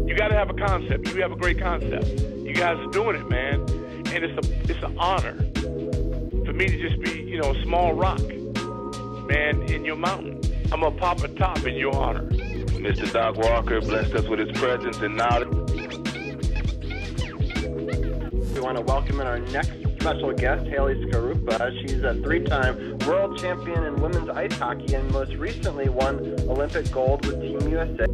You got to have a concept. You have a great concept. You guys are doing it, man. And it's an honor for me to just be, a small rock, man, in your mountain. I'm going to pop a top in your honor. Mr. Doc Walker blessed us with his presence and knowledge. We want to welcome in our next special guest, Haley Skarupa. She's a three-time world champion in women's ice hockey and most recently won Olympic gold with Team USA.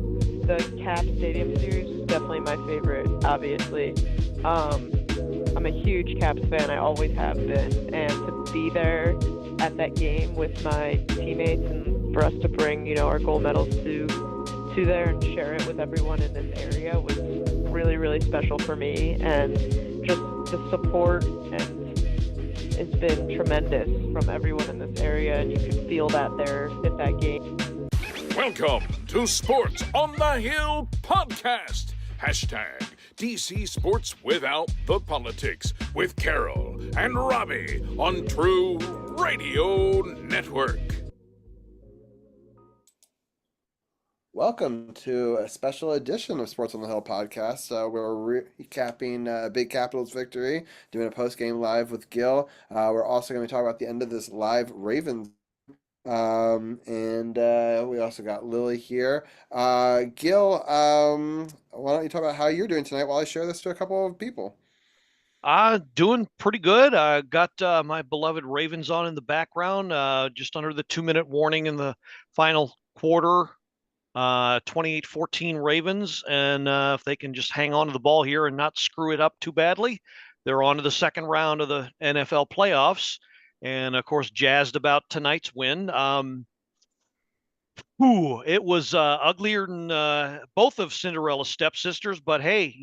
The Caps Stadium Series is definitely my favorite, obviously. I'm a huge Caps fan, I always have been, and to be there at that game with my teammates and for us to bring, our gold medals to there and share it with everyone in this area was really, really special for me, and just the support and it's been tremendous from everyone in this area, and you can feel that there at that game. Welcome to Sports on the Hill podcast. Hashtag DC Sports Without the Politics with Carol and Robbie on True Radio Network. Welcome to a special edition of Sports on the Hill podcast. We're recapping Big Capitals victory, doing a post-game live with Gil. We're also going to talk about the end of this live Ravens. And we also got Lily here. Gil, why don't you talk about how you're doing tonight while I share this to a couple of people? Doing pretty good. I got my beloved Ravens on in the background, just under the 2-minute warning in the final quarter. 28-14 Ravens, and if they can just hang on to the ball here and not screw it up too badly, they're on to the second round of the NFL playoffs. And of course, jazzed about tonight's win. It was uglier than both of Cinderella's stepsisters, but hey,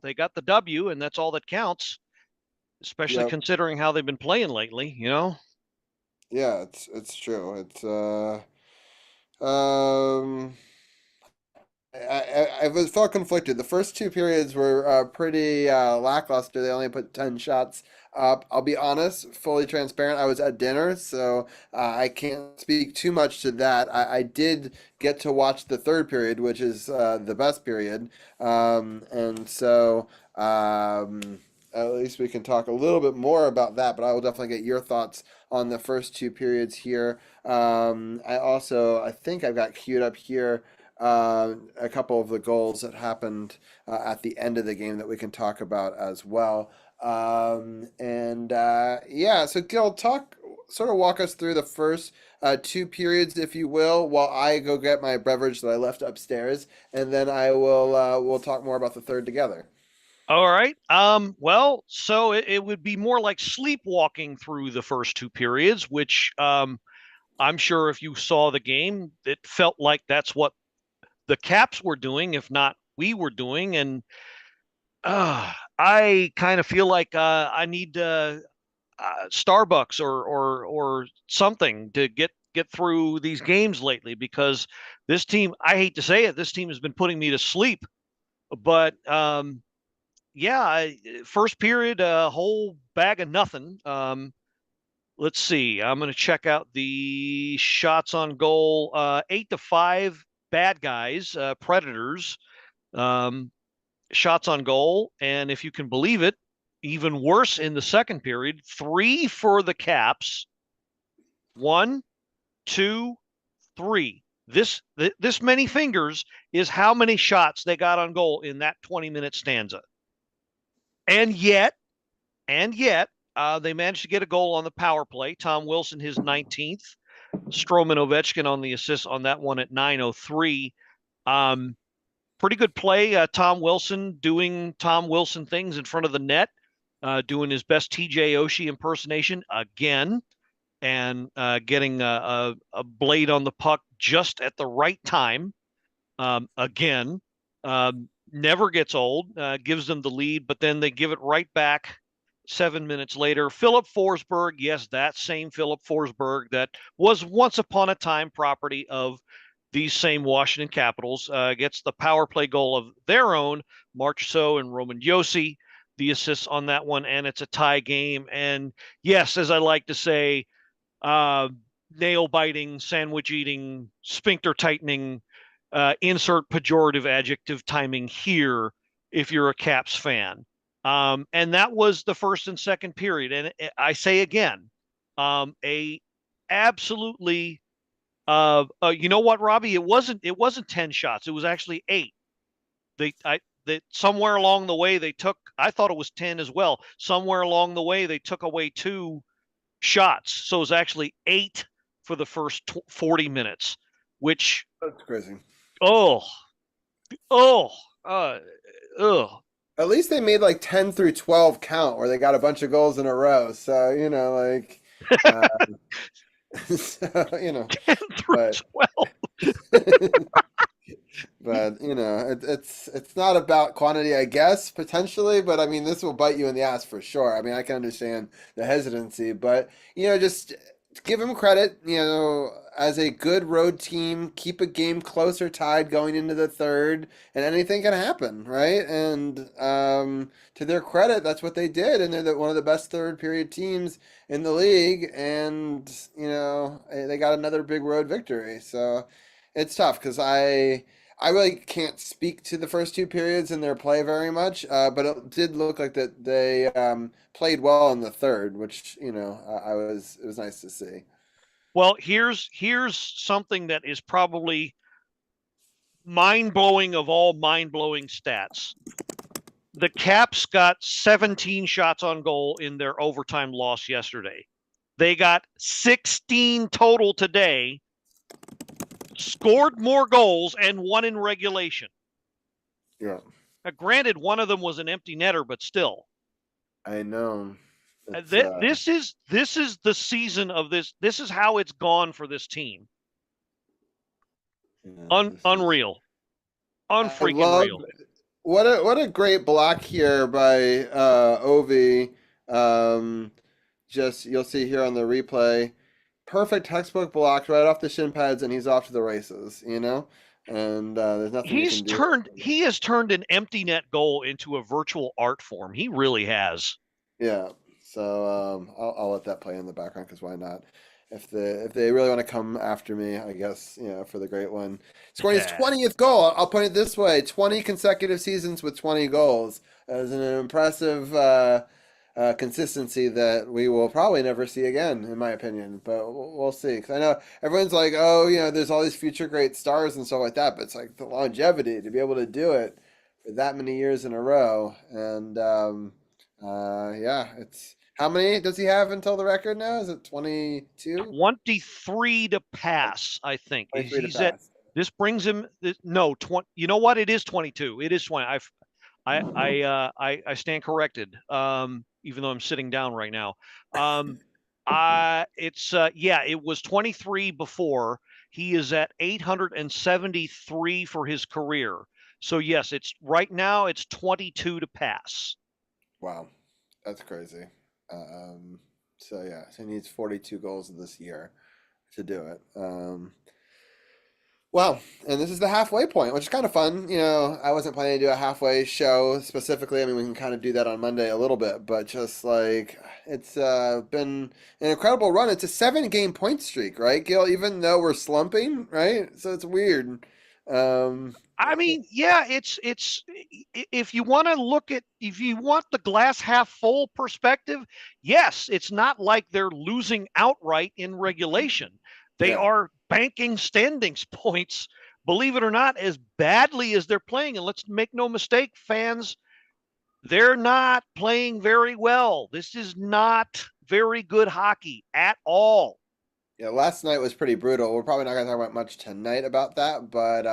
they got the W, and that's all that counts, especially considering how they've been playing lately, Yeah, it's true. It's I felt conflicted. The first two periods were pretty lackluster. They only put 10 shots up. I'll be honest, fully transparent. I was at dinner, so I can't speak too much to that. I did get to watch the third period, which is the best period. And so at least we can talk a little bit more about that, but I will definitely get your thoughts on the first two periods here. I think I've got queued up here a couple of the goals that happened at the end of the game that we can talk about as well. So Gil, walk us through the first two periods, if you will, while I go get my beverage that I left upstairs, and then I will we'll talk more about the third together. All right. So it would be more like sleepwalking through the first two periods, which I'm sure if you saw the game, it felt like that's what the Caps were doing, if not we were doing. And I kind of feel like I need Starbucks or something to get through these games lately, because this team, I hate to say it, this team has been putting me to sleep. But first period, a whole bag of nothing. Let's see. I'm going to check out the shots on goal. 8-5 bad guys, Predators, shots on goal. And if you can believe it, even worse in the second period, 3 for the Caps. 1, 2, 3. This many fingers is how many shots they got on goal in that 20-minute stanza. And yet, they managed to get a goal on the power play. Tom Wilson, his 19th. Stroman Ovechkin on the assist on that one at 9:03. Pretty good play. Tom Wilson doing Tom Wilson things in front of the net, doing his best TJ Oshie impersonation again, and getting a blade on the puck just at the right time again. Never gets old, gives them the lead, but then they give it right back 7 minutes later. Philip Forsberg, yes, that same Philip Forsberg that was once upon a time property of these same Washington Capitals, gets the power play goal of their own. Marchessault and Roman Josi, the assists on that one, and it's a tie game. And yes, as I like to say, nail biting, sandwich eating, sphincter tightening, insert pejorative adjective timing here if you're a Caps fan. And that was the first and second period. And I say again, a absolutely, you know what, Robbie? It wasn't 10 shots. It was actually 8. That somewhere along the way they took, I thought it was 10 as well. Somewhere along the way they took away 2 shots. So it was actually 8 for the first 40 minutes, which, That's crazy. At least they made like 10 through 12 count where they got a bunch of goals in a row. So, like, so, 10 through 12. But it's not about quantity, I guess, potentially, but I mean this will bite you in the ass for sure. I mean, I can understand the hesitancy, but just give them credit, as a good road team, keep a game close or tied going into the third, and anything can happen, right? And to their credit, that's what they did, and they're one of the best third period teams in the league, and they got another big road victory. So it's tough because I really can't speak to the first 2 periods in their play very much, but it did look like that they played well in the third, which it was nice to see. Well, here's something that is probably mind-blowing of all mind-blowing stats. The Caps got 17 shots on goal in their overtime loss yesterday. They got 16 total today, scored more goals, and won in regulation. Yeah. Now, granted, one of them was an empty netter, but still. I know. This is the season of this. This is how it's gone for this team. Unreal. Unfreaking real. What a great block here by Ovi. Just you'll see here on the replay. Perfect textbook block right off the shin pads, and he's off to the races, and there's nothing he has turned an empty net goal into a virtual art form. He really has. Yeah. So I'll let that play in the background because why not? If they really want to come after me, I guess, for the great one. Scoring his 20th goal. I'll put it this way: 20 consecutive seasons with 20 goals. As an impressive consistency that we will probably never see again, in my opinion. But we'll see. Because I know everyone's like, oh, there's all these future great stars and stuff like that. But it's like the longevity to be able to do it for that many years in a row. And it's how many does he have until the record now? Is it 22? 23 to pass, I think. He's at. This brings him. No, 20. You know what? It is 22. It is 20. I stand corrected. Even though I'm sitting down right now. It was 23 before. He is at 873 for his career. So yes, it's right now it's 22 to pass. Wow, that's crazy. So he needs 42 goals this year to do it. Well, and this is the halfway point, which is kind of fun. I wasn't planning to do a halfway show specifically. I mean, we can kind of do that on Monday a little bit, but just like it's been an incredible run. It's a 7-game point streak, right, Gil? Even though we're slumping, right? So it's weird. I mean, yeah, it's if you want the glass half full perspective, yes, it's not like they're losing outright in regulation. They are banking standings points, believe it or not, as badly as they're playing. And let's make no mistake, fans, they're not playing very well. This is not very good hockey at all. Yeah, last night was pretty brutal. We're probably not going to talk about much tonight about that, but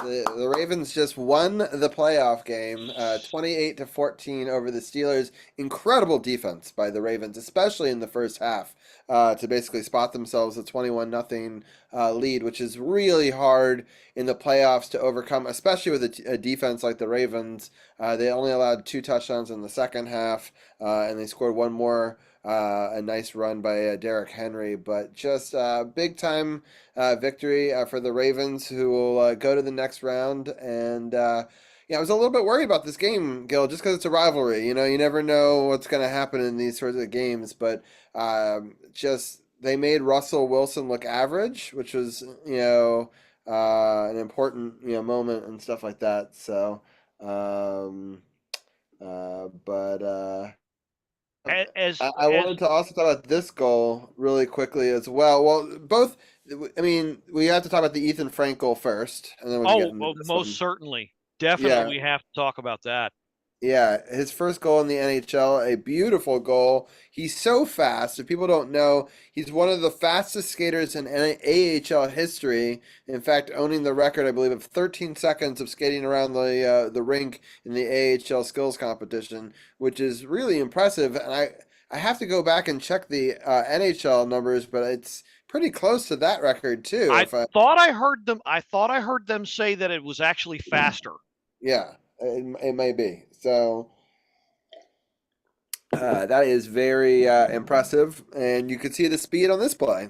the Ravens just won the playoff game, 28-14 over the Steelers. Incredible defense by the Ravens, especially in the first half, to basically spot themselves a 21-0 lead, which is really hard in the playoffs to overcome, especially with a defense like the Ravens. They only allowed 2 touchdowns in the second half, and they scored one more. A nice run by Derrick Henry, but just a big-time victory for the Ravens, who will go to the next round. And I was a little bit worried about this game, Gil, just because it's a rivalry. You never know what's going to happen in these sorts of games, but just they made Russell Wilson look average, which was an important moment and stuff like that. So, um, but As I as wanted to also talk about this goal really quickly as well. Well, both. I mean, we have to talk about the Ethan Frank goal first, and then we can get into this most one. certainly, definitely, Yeah, we have to talk about that. yeah, his first goal in the NHL, a beautiful goal. He's so fast. If people don't know, he's one of the fastest skaters in AHL history. In fact, owning the record, I believe, of 13 seconds of skating around the rink in the AHL skills competition, which is really impressive. And I have to go back and check the NHL numbers, but it's pretty close to that record too. I If I thought I heard them. I thought I heard them say that it was actually faster. Yeah, it may be. So. That is very impressive, and you can see the speed on this play.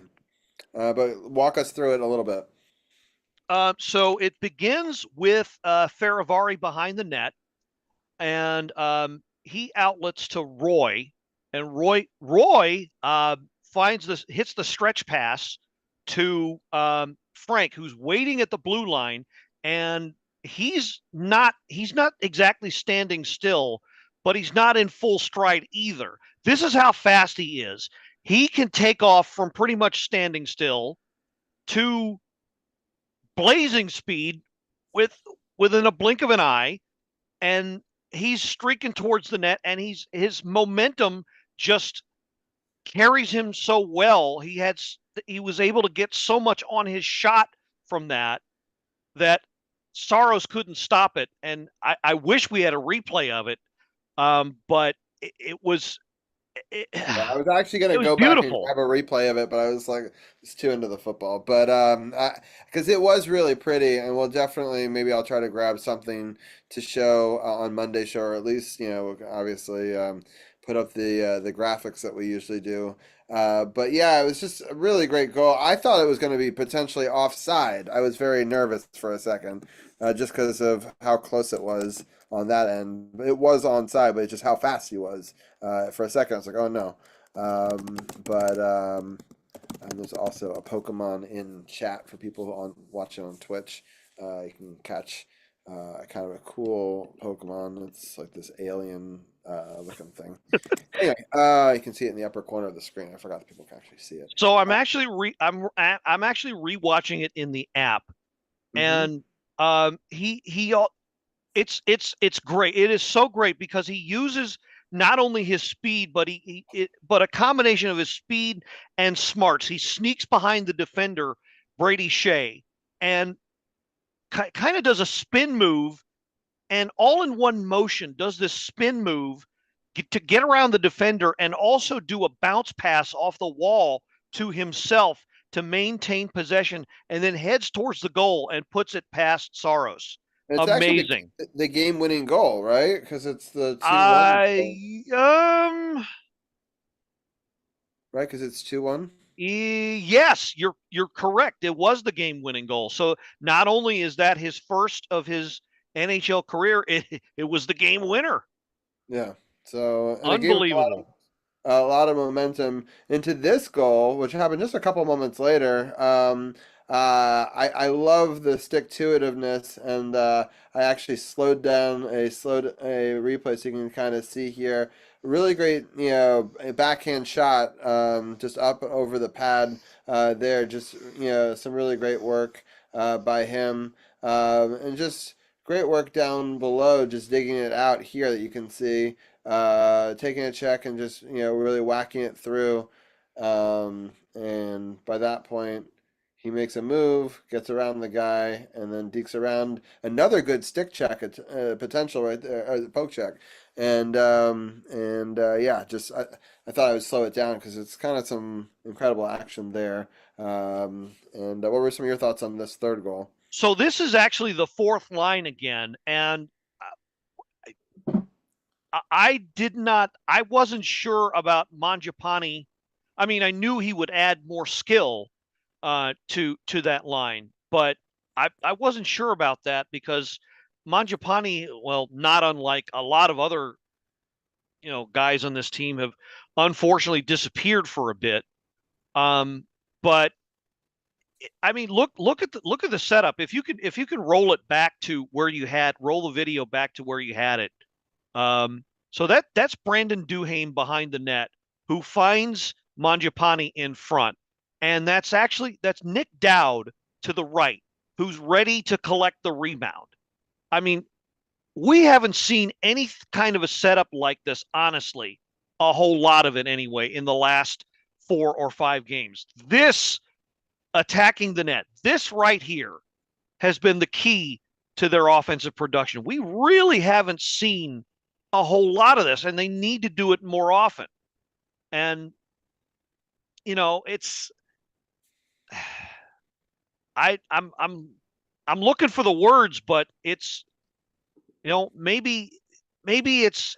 But walk us through it a little bit. So it begins with Faravari behind the net, and he outlets to Roy, and Roy hits the stretch pass to Frank, who's waiting at the blue line, and he's not exactly standing still, but he's not in full stride either. This is how fast he is. He can take off from pretty much standing still to blazing speed within a blink of an eye, and he's streaking towards the net, and his momentum just carries him so well. He was able to get so much on his shot from that Saros couldn't stop it, and I wish we had a replay of it, but it was Yeah, I was actually going it to was go back and beautiful. grab a replay of it, but I was like, it's too into the football. But because it was really pretty, and we'll definitely maybe I'll try to grab something to show on Monday show, or at least obviously put up the graphics that we usually do. But yeah, it was just a really great goal. I thought it was going to be potentially offside. I was very nervous for a second, just because of how close it was on that end. It was onside, but it's just how fast he was. For a second, I was like, oh no. But and there's also a Pokemon in chat for people watching on Twitch. You can catch kind of a cool Pokemon. It's like this alien looking thing. Anyway, you can see it in the upper corner of the screen. I forgot that people can actually see it. So I'm actually rewatching it in the app, Mhm. and it's great. It is so great because he uses not only his speed, but but a combination of his speed and smarts. He sneaks behind the defender, Brady Shea, and kind of does a spin move, and all in one motion does this spin move to get around the defender and also do a bounce pass off the wall to himself to maintain possession, and then heads towards the goal and puts it past Saros. It's actually Amazing. the game-winning goal, right? Because it's the 2-1 goal, I right? Because it's 2-1. Yes, you're correct. It was the game-winning goal. So not only is that his first of his NHL career, it was the game winner. Yeah. So, and it gave him Unbelievable. a lot of momentum into this goal, which happened just a couple moments later. I love the stick to itiveness, and I actually slowed a replay so you can kind of see here. Really great, a backhand shot, just up over the pad there. Just some really great work by him, and just great work down below, just digging it out here that you can see, taking a check and just really whacking it through, and by that point he makes a move, gets around the guy, and then dekes around. Another good stick check potential right there, or poke check, and yeah, just I thought I would slow it down because it's kind of some incredible action there. And what were some of your thoughts on this third goal? So this is actually the fourth line again, and I wasn't sure about Mangiapane. I mean, I knew he would add more skill to that line, but I wasn't sure about that because Mangiapane, well, not unlike a lot of other guys on this team, have unfortunately disappeared for a bit. But I mean, look at the setup. If you can roll it back to where you had roll the video back to where you had it. So that's Brandon Duhaime behind the net who finds Mangiapane in front, and that's Nick Dowd to the right who's ready to collect the rebound. I mean, we haven't seen any kind of a setup like this, honestly, a whole lot of it anyway, in the last 4 or 5 games. This attacking the net, this right here has been the key to their offensive production. We really haven't seen a whole lot of this, and they need to do it more often. And, you know, it's I'm looking for the words, but it's, you know, maybe it's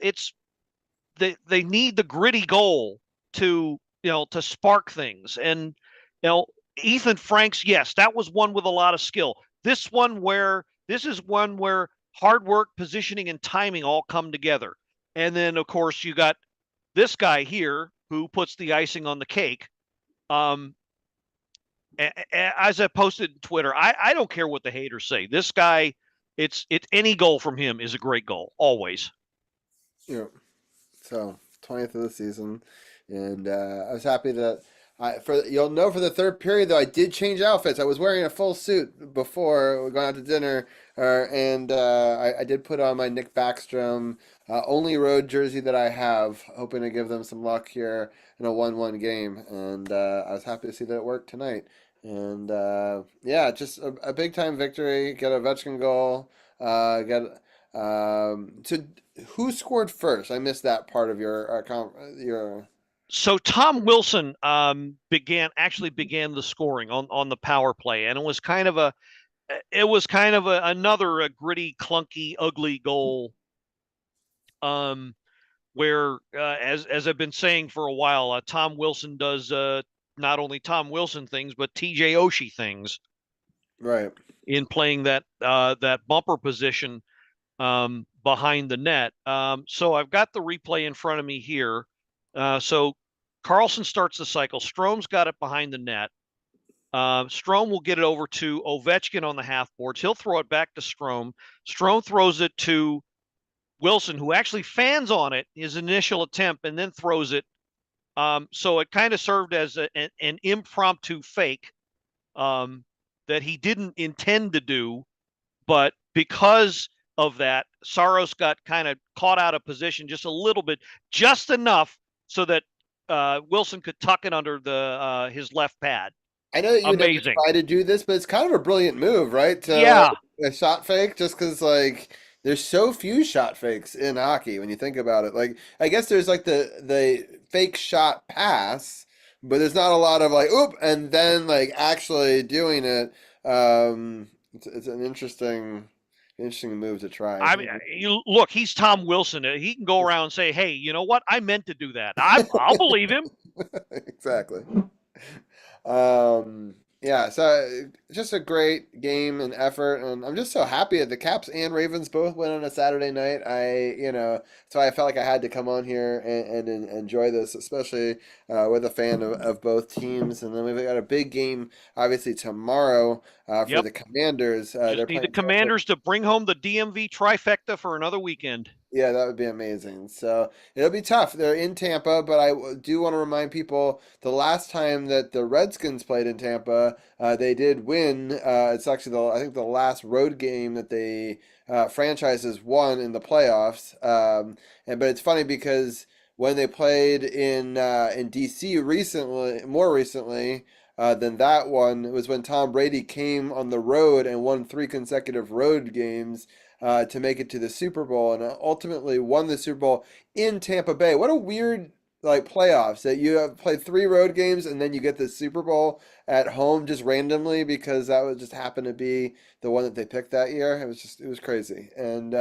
they need the gritty goal to, you know, to spark things. And, you know, Ethan Franks, yes, that was one with a lot of skill. This is one where hard work, positioning, and timing all come together. And then, of course, you got this guy here who puts the icing on the cake. As I posted on Twitter, I don't care what the haters say. This guy, it's any goal from him is a great goal, always. Yeah. So 20th of the season, and I was happy that you'll know for the third period though I did change outfits. I was wearing a full suit before we going out to dinner, and I did put on my Nick Backstrom only road jersey that I have, hoping to give them some luck here in a 1-1 game, and I was happy to see that it worked tonight. And yeah, just a big time victory. Get a Ovechkin goal. So who scored first? I missed that part of your. So Tom Wilson began the scoring on the power play, and it was kind of another gritty, clunky, ugly goal. Where as I've been saying for a while, Tom Wilson does not only Tom Wilson things, but TJ Oshie things, right, in playing that bumper position behind the net. So I've got the replay in front of me here. So Karlsson starts the cycle. Strome's got it behind the net. Strome will get it over to Ovechkin on the half boards. He'll throw it back to Strome. Strome throws it to Wilson, who actually fans on it, his initial attempt, and then throws it. So it kind of served as an impromptu fake that he didn't intend to do, but because of that, Saros got kind of caught out of position just a little bit, just enough so that Wilson could tuck it under his left pad. I know that you never try to do this, but it's kind of a brilliant move, right? Yeah. A shot fake, just because, like, there's so few shot fakes in hockey when you think about it. Like, I guess there's like the fake shot pass, but there's not a lot of like, oop, and then like actually doing it. It's an interesting move to try. I mean, look, he's Tom Wilson. He can go around and say, "Hey, you know what? I meant to do that. I'll believe him." Exactly. Yeah, so just a great game and effort, and I'm just so happy that the Caps and Ravens both went on a Saturday night. So I felt like I had to come on here and enjoy this, especially with a fan of both teams. And then we've got a big game, obviously, tomorrow for the Commanders. Just need the Commanders to bring home the DMV trifecta for another weekend. Yeah, that would be amazing. So it'll be tough. They're in Tampa, but I do want to remind people the last time that the Redskins played in Tampa, they did win. It's actually I think the last road game that they franchises won in the playoffs. But it's funny because when they played in DC more recently. Than that one, it was when Tom Brady came on the road and won 3 consecutive road games to make it to the Super Bowl, and ultimately won the Super Bowl in Tampa Bay. What a weird playoffs that you have played 3 road games and then you get the Super Bowl at home just randomly because that would just happen to be the one that they picked that year. It was crazy. And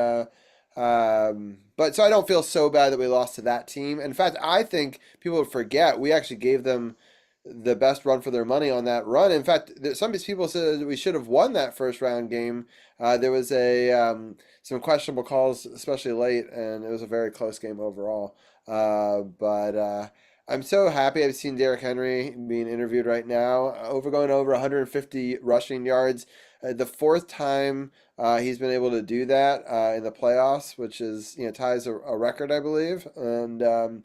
but so I don't feel so bad that we lost to that team. In fact, I think people would forget we actually gave them the best run for their money on that run. In fact, some people said we should have won that first round game. There was some questionable calls, especially late, and it was a very close game overall. But I'm so happy. I've seen Derrick Henry being interviewed right now, going over 150 rushing yards. The fourth time he's been able to do that in the playoffs, which is, ties a record, I believe. And they're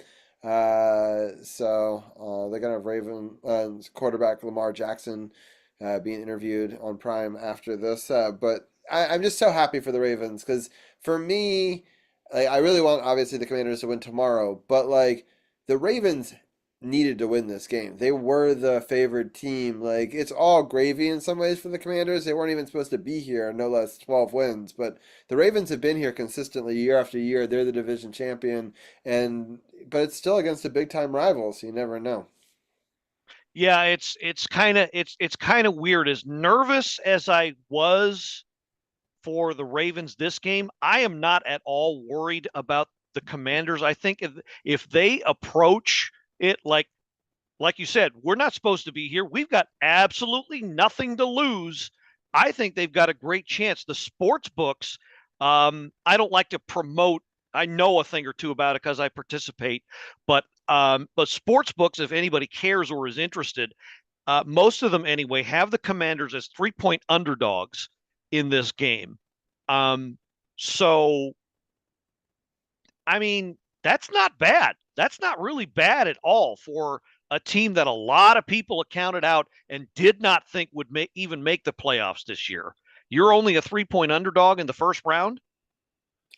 gonna have Raven quarterback Lamar Jackson being interviewed on Prime after this. But I'm just so happy for the Ravens because for me, like, I really want obviously the Commanders to win tomorrow, but like the Ravens needed to win this game. They were the favored team. Like it's all gravy in some ways for the Commanders. They weren't even supposed to be here, no less 12 wins. But the Ravens have been here consistently year after year. They're the division champion, and but it's still against a big time rival, so you never know. Yeah, it's kind of weird. As nervous as I was for the Ravens this game, I am not at all worried about the Commanders. I think if they approach it like you said, we're not supposed to be here. We've got absolutely nothing to lose. I think they've got a great chance. The sports books, I don't like to promote. I know a thing or two about it because I participate, but sports books, if anybody cares or is interested, most of them anyway have the Commanders as 3-point underdogs in this game. So I mean, that's not bad. That's not really bad at all for a team that a lot of people counted out and did not think would even make the playoffs this year. You're only a 3-point underdog in the first round.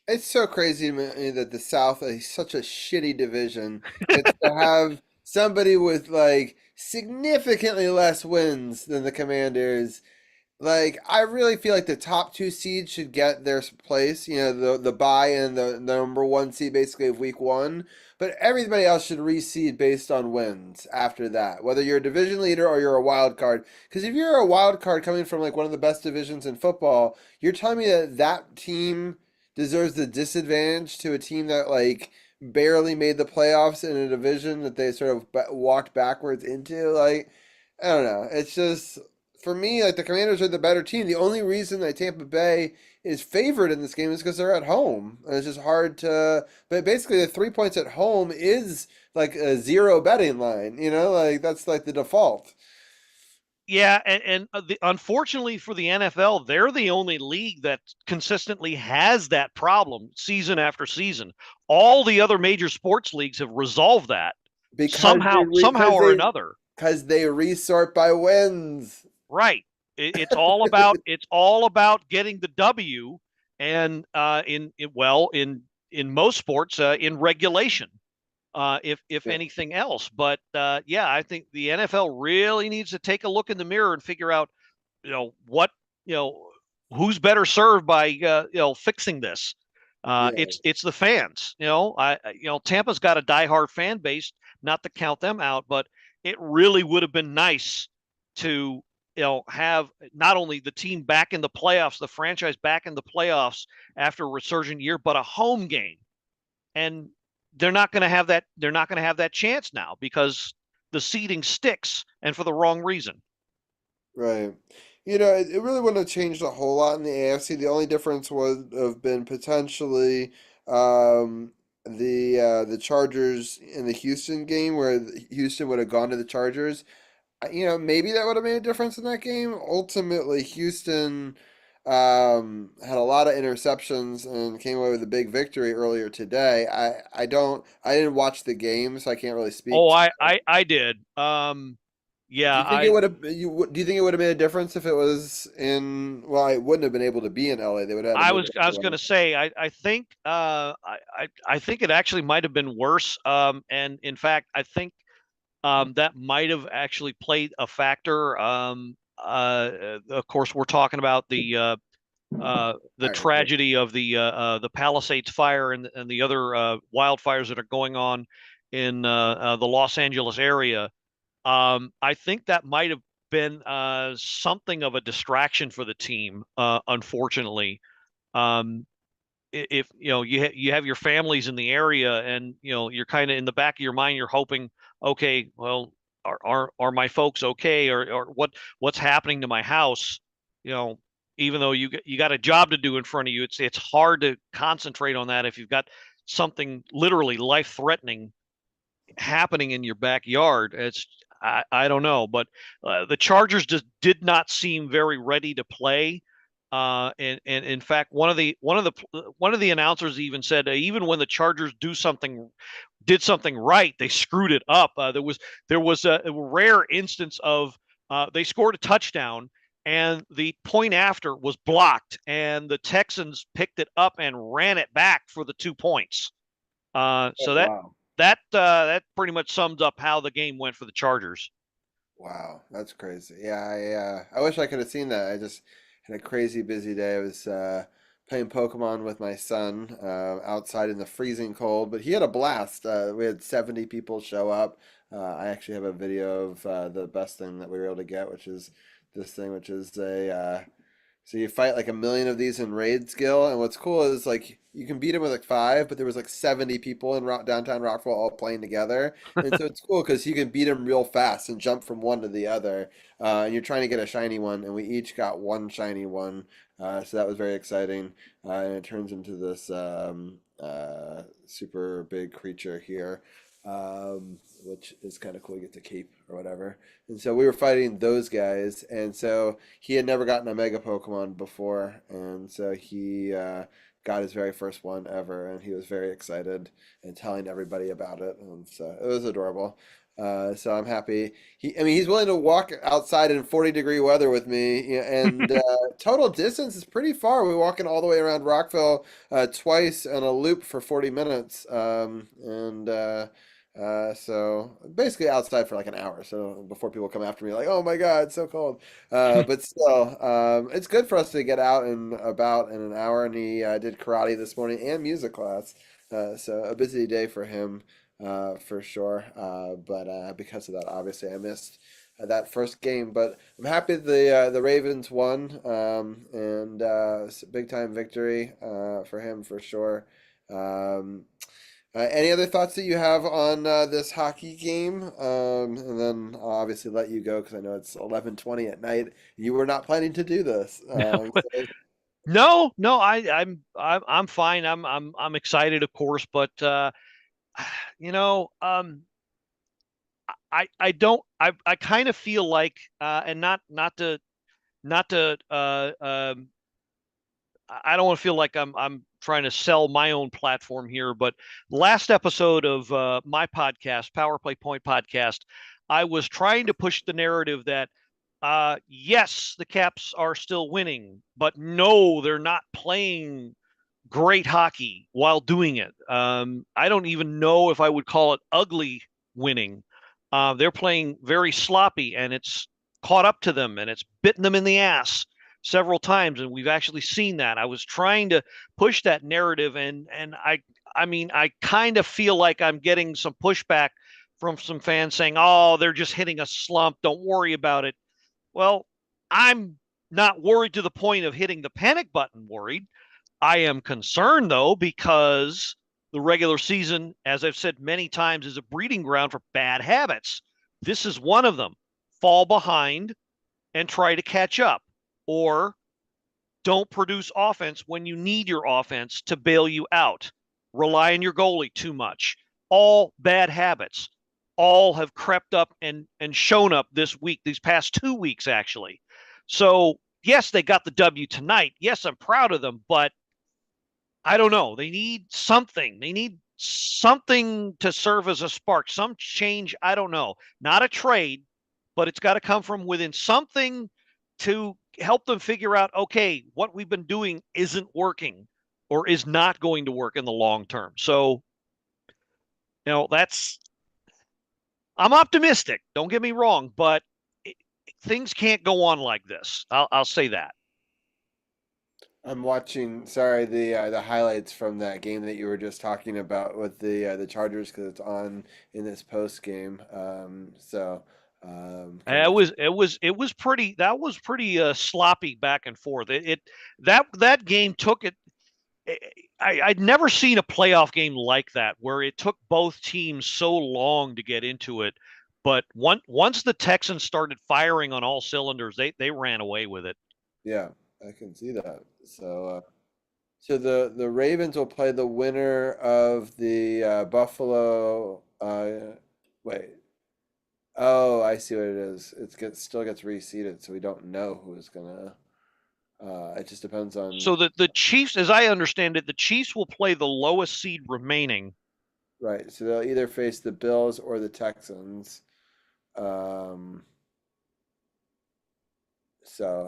It's so crazy to me that the South is such a shitty division. It's to have somebody with like significantly less wins than the Commanders. Like I really feel like the top two seeds should get their place. The bye and the number one seed basically of week one. But everybody else should reseed based on wins after that, whether you're a division leader or you're a wild card. Because if you're a wild card coming from like one of the best divisions in football, you're telling me that that team deserves the disadvantage to a team that like barely made the playoffs in a division that they sort of walked backwards into. Like I don't know. It's just for me, like the Commanders are the better team. The only reason that Tampa Bay is favored in this game is because they're at home. And it's just hard to. But basically, the 3 points at home is like a zero betting line. Like that's like the default. Yeah, and unfortunately for the NFL, they're the only league that consistently has that problem season after season. All the other major sports leagues have resolved that Because somehow or another. Because they resort by wins. Right. It's all about getting the W, and in most sports in regulation. If Yeah. anything else. But yeah, I think the NFL really needs to take a look in the mirror and figure out, what, who's better served by fixing this. Yeah. It's the fans. Tampa's got a diehard fan base. Not to count them out, but it really would have been nice to have not only the team back in the playoffs, the franchise back in the playoffs after a resurgent year, but a home game. And they're not going to have that. They're not going to have that chance now because the seeding sticks, and for the wrong reason. Right. It really wouldn't have changed a whole lot in the AFC. The only difference would have been potentially the Chargers in the Houston game where Houston would have gone to the Chargers. Maybe that would have made a difference in that game. Ultimately, Houston had a lot of interceptions and came away with a big victory earlier today. I didn't watch the game, so I can't really speak. Oh, I did. Yeah, Do you think it would have? Do you think it would have made a difference if it was in? Well, it wouldn't have been able to be in LA. They would have. I was going to say I think I think it actually might have been worse. And in fact, I think that might have actually played a factor. Of course, we're talking about the tragedy of the Palisades fire and the other wildfires that are going on in the Los Angeles area. I think that might have been something of a distraction for the team. Unfortunately, if you have your families in the area, and you're kind of in the back of your mind, you're hoping, okay, well, are my folks okay, or what's happening to my house? Even though you got a job to do in front of you, it's hard to concentrate on that if you've got something literally life threatening happening in your backyard. I don't know, but the Chargers just did not seem very ready to play. And in fact, one of the announcers even said even when the Chargers did something right, they screwed it up. There was a rare instance of they scored a touchdown and the point after was blocked, and the Texans picked it up and ran it back for the 2 points. So Oh, wow. that pretty much sums up how the game went for the Chargers. Wow, that's crazy. Yeah, I wish I could have seen that. I just had a crazy busy day. I was playing Pokemon with my son outside in the freezing cold, but he had a blast. We had 70 people show up. I actually have a video of the best thing that we were able to get, which is this thing, which is a so you fight like a million of these in raid skill, and what's cool is like you can beat them with like five, but there was like 70 people in downtown Rockville all playing together, and so it's cool because you can beat them real fast and jump from one to the other. And you're trying to get a shiny one, and we each got one shiny one, so that was very exciting. And it turns into this super big creature here, which is kind of cool. You get the cape or whatever. And so we were fighting those guys, and so he had never gotten a Mega Pokemon before, and so he got his very first one ever, and he was very excited and telling everybody about it, and so it was adorable. So I'm happy. I mean, he's willing to walk outside in 40-degree weather with me, and total distance is pretty far. We're walking all the way around Rockville twice on a loop for 40 minutes, and so basically outside for like an hour. So before people come after me, like, oh my God, it's so cold. But still, it's good for us to get out and about in an hour. And he did karate this morning and music class. So a busy day for him, for sure. But because of that, obviously, I missed that first game. But I'm happy the Ravens won, and it's a big time victory for him for sure. Um, any other thoughts that you have on this hockey game? And then I'll obviously let you go because I know it's 11:20 at night. You were not planning to do this. No, I'm fine. I'm excited, of course, but you know, I don't I kind of feel like and not to I don't want to feel like I'm trying to sell my own platform here, but last episode of my podcast, Power Play Point podcast, I was trying to push the narrative that yes, the Caps are still winning, but no, they're not playing great hockey while doing it. I don't even know if I would call it ugly winning. They're playing very sloppy, and it's caught up to them, and it's bitten them in the ass several times, and we've actually seen that. I was trying to push that narrative, and I mean, I kind of feel like I'm getting some pushback from some fans saying, "Oh, they're just hitting a slump. Don't worry about it." Well, I'm not worried to the point of hitting the panic button worried. I am concerned though because the regular season, as I've said many times, is a breeding ground for bad habits. This is one of them. Fall behind and try to catch up, or don't produce offense when you need your offense to bail you out. Rely on your goalie too much. All bad habits. All have crept up and shown up this week, these past 2 weeks, actually. So, yes, they got the W tonight. Yes, I'm proud of them, but I don't know. They need something. They need something to serve as a spark, some change. I don't know. Not a trade, but it's got to come from within, something to help them figure out, okay, what we've been doing isn't working or is not going to work in the long term. So, that's, I'm optimistic. Don't get me wrong, but things can't go on like this. I'll say that. I'm watching, sorry, the highlights from that game that you were just talking about with the Chargers because it's on in this post game. So kind of It was pretty, that was pretty sloppy back and forth. That game took it. I'd never seen a playoff game like that where it took both teams so long to get into it. But once the Texans started firing on all cylinders, they ran away with it. yeah, I can see that. So the Ravens will play the winner of the Buffalo Wait. Oh, I see what it is. Still gets reseeded, so we don't know who's gonna. It just depends on. So the Chiefs, as I understand it, the Chiefs will play the lowest seed remaining. Right, so they'll either face the Bills or the Texans. So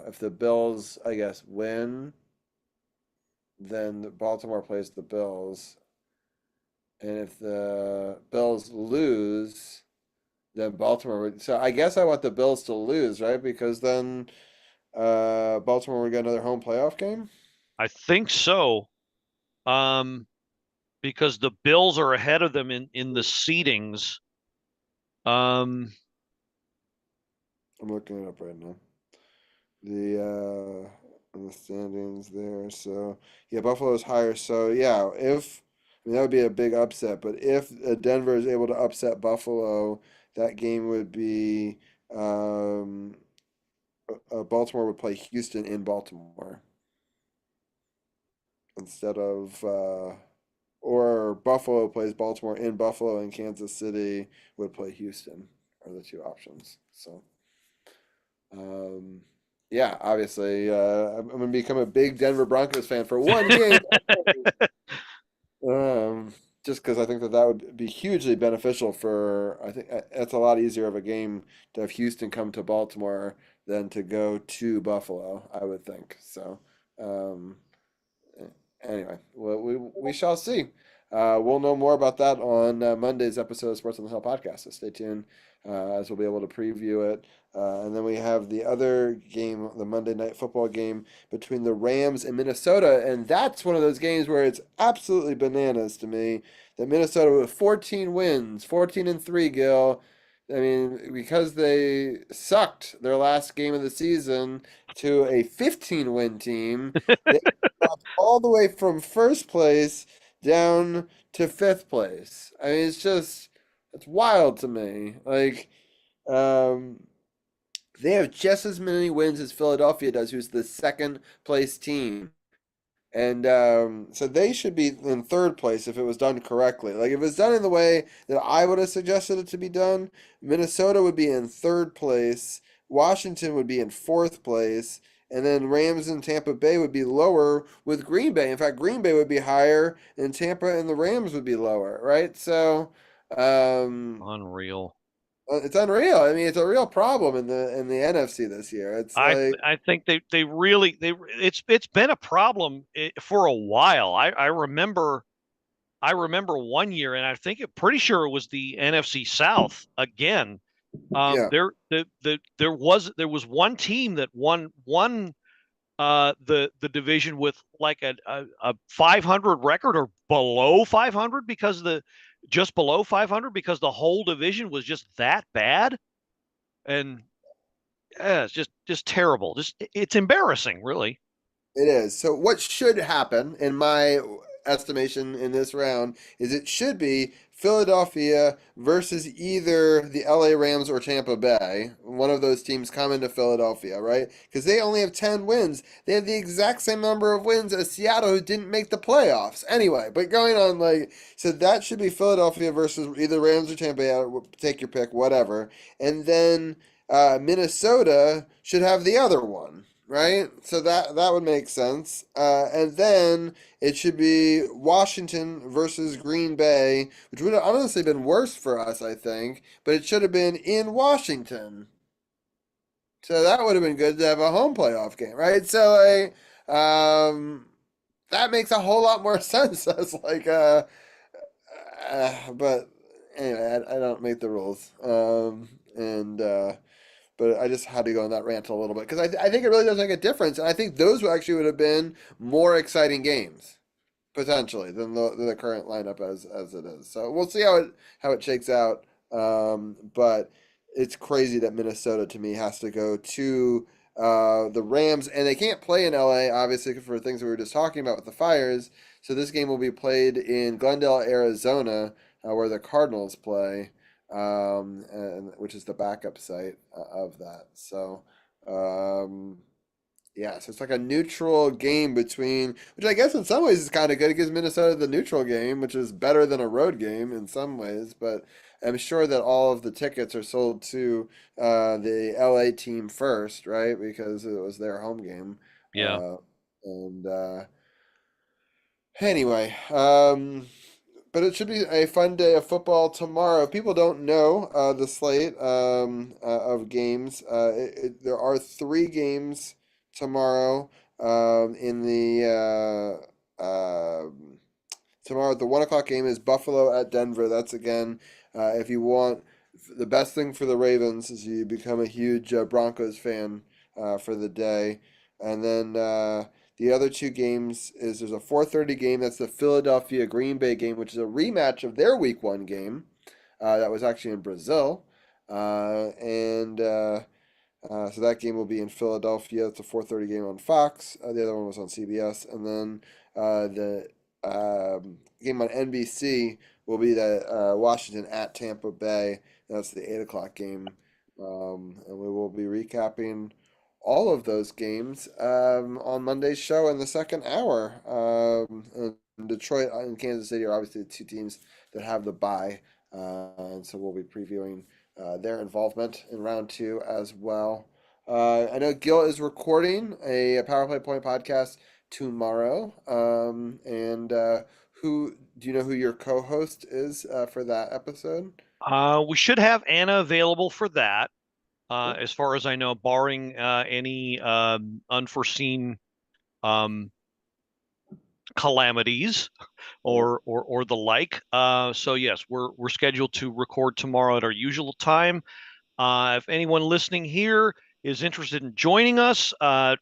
if the Bills, I guess, win, then Baltimore plays the Bills. And if the Bills lose, then Baltimore would. So I guess I want the Bills to lose, right? Because then Baltimore would get another home playoff game. I think so. Because the Bills are ahead of them in the seedings. I'm looking it up right now. The standings there. So yeah, Buffalo's higher. So yeah, if I mean that would be a big upset. But if Denver is able to upset Buffalo, that game would be Baltimore would play Houston in Baltimore instead of or Buffalo plays Baltimore in Buffalo, and Kansas City would play Houston are the two options. So yeah, obviously I'm gonna become a big Denver Broncos fan for one game. Just because I think that would be hugely beneficial for, I think that's a lot easier of a game to have Houston come to Baltimore than to go to Buffalo, I would think. So, anyway, well, we shall see. We'll know more about that on Monday's episode of Sports on the Hill podcast. So stay tuned as we'll be able to preview it. And then we have the other game, the Monday Night Football game between the Rams and Minnesota. And that's one of those games where it's absolutely bananas to me that Minnesota with 14 wins, 14-3, Gil. I mean, because they sucked their last game of the season to a 15-win team, they dropped all the way from first place down to fifth place. I mean, it's wild to me. Like, they have just as many wins as Philadelphia does, who's the second place team. And so they should be in third place if it was done correctly. Like, if it was done in the way that I would have suggested it to be done, Minnesota would be in third place, Washington would be in fourth place, and then Rams and Tampa Bay would be lower with Green Bay. In fact, Green Bay would be higher, and Tampa and the Rams would be lower, right? So, Unreal. it's unreal. I mean, it's a real problem in the NFC this year. It's like I think they really it's been a problem for a while. I remember one year, and I think pretty sure it was the NFC South again. yeah, There was one team that won the division with like a 500 record or below 500 because just below 500 because the whole division was just that bad, and it's just terrible. It's embarrassing, really. it is. So what should happen, in my estimation, in this round is it should be Philadelphia versus either the LA Rams or Tampa Bay. One of those teams coming to Philadelphia, right? Because they only have 10 wins. They have the exact same number of wins as Seattle, who didn't make the playoffs. Anyway, but going on, like, so that should be Philadelphia versus either Rams or Tampa Bay. Take your pick, whatever. And then Minnesota should have the other one, right? So that would make sense. And then it should be Washington versus Green Bay, which would have honestly been worse for us, I think, but it should have been in Washington. So that would have been good to have a home playoff game, right? So that makes a whole lot more sense as like but anyway, I don't make the rules. But I just had to go on that rant a little bit because I think it really does make a difference, and I think those actually would have been more exciting games potentially than the current lineup as it is. So we'll see how it shakes out. But it's crazy that Minnesota to me has to go to the Rams, and they can't play in LA obviously for things we were just talking about with the fires. So this game will be played in Glendale, Arizona, where the Cardinals play. And which is the backup site of that. So, Yeah, so it's like a neutral game between, which I guess in some ways is kind of good. It gives Minnesota the neutral game, which is better than a road game in some ways. But I'm sure that all of the tickets are sold to the LA team first, right? Because it was their home game. Yeah. Uh, and anyway, but it should be a fun day of football tomorrow. People don't know the slate of games. There are three games tomorrow in the tomorrow. The 1 o'clock game is Buffalo at Denver. That's again, if you want the best thing for the Ravens is you become a huge Broncos fan for the day, and then the other two games is there's a 4:30 game that's the Philadelphia Green Bay game, which is a rematch of their Week 1 game that was actually in Brazil, and so that game will be in Philadelphia. It's a 4:30 game on Fox. The other one was on CBS, and then the game on NBC will be the Washington at Tampa Bay. That's the 8 o'clock game, and we will be recapping all of those games on Monday's show in the second hour. And Detroit and Kansas City are obviously the two teams that have the bye, and so we'll be previewing their involvement in round two as well. I know Gil is recording a Power Play Point podcast tomorrow. And who do you know who your co-host is for that episode? We should have Anna available for that. Cool. As far as I know, barring any unforeseen calamities or the like. So yes, we're scheduled to record tomorrow at our usual time. If anyone listening here is interested in joining us, all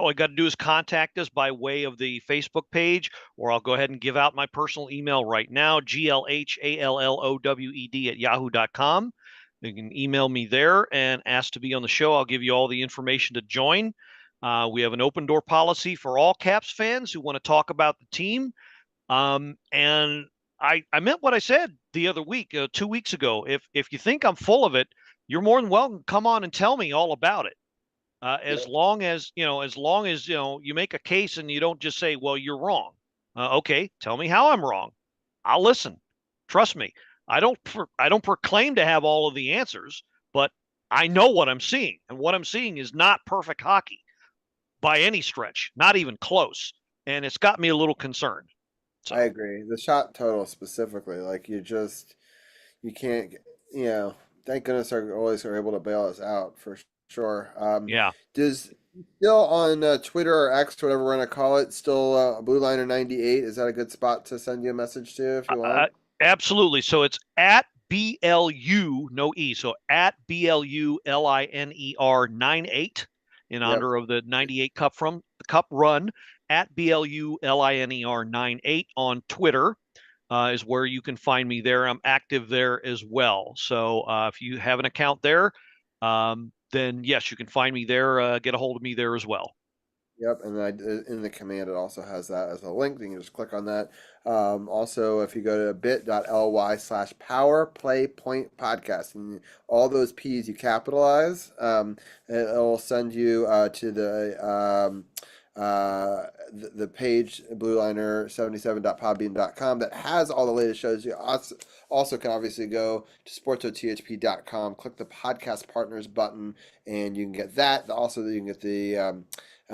I got to do is contact us by way of the Facebook page, or I'll go ahead and give out my personal email right now, glhallowed@yahoo.com. You can email me there and ask to be on the show. I'll give you all the information to join. We have an open door policy for all Caps fans who want to talk about the team. And I meant what I said the other week, 2 weeks ago. If you think I'm full of it, you're more than welcome to come on and tell me all about it. As long as you make a case and you don't just say, well, you're wrong. Okay, tell me how I'm wrong. I'll listen. Trust me. I don't proclaim to have all of the answers, but I know what I'm seeing, and what I'm seeing is not perfect hockey by any stretch, not even close, and it's got me a little concerned. So I agree. The shot total specifically, like you can't, thank goodness our goalies are able to bail us out for sure. yeah. Does still on Twitter or X, whatever we're gonna call it, still Blue Liner 98? Is that a good spot to send you a message to if you want? Absolutely. So it's at BLU, no E. So at BLULINER 98 in honor of the 98 Cup from the Cup run. At BLULINER 98 on Twitter is where you can find me there. I'm active there as well. So if you have an account there, then yes, you can find me there. Get a hold of me there as well. Yep, and in the command, it also has that as a link. You can just click on that. Also, if you go to bit.ly/powerplaypointpodcast, and all those P's you capitalize, it'll send you to the page, blueliner77.podbean.com, that has all the latest shows. You also can obviously go to sportsothp.com, click the podcast partners button, and you can get that. Also, you can get the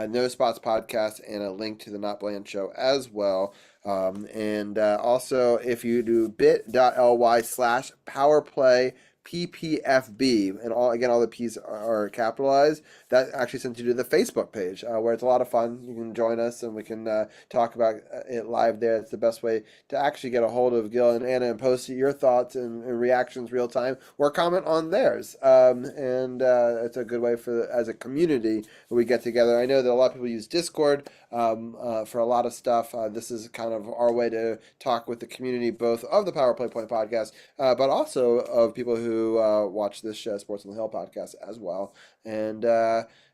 No Spots podcast and a link to the Not Bland show as well. And also, if you do bit.ly/powerplay PPFB, and all the P's are capitalized, that actually sends you to the Facebook page where it's a lot of fun. You can join us and we can talk about it live there. It's the best way to actually get a hold of Gil and Anna and post your thoughts and reactions real time, or comment on theirs. And it's a good way as a community, we get together. I know that a lot of people use Discord for a lot of stuff. This is kind of our way to talk with the community, both of the Power Play Point podcast, but also of people who watch this show, Sports on the Hill podcast as well. And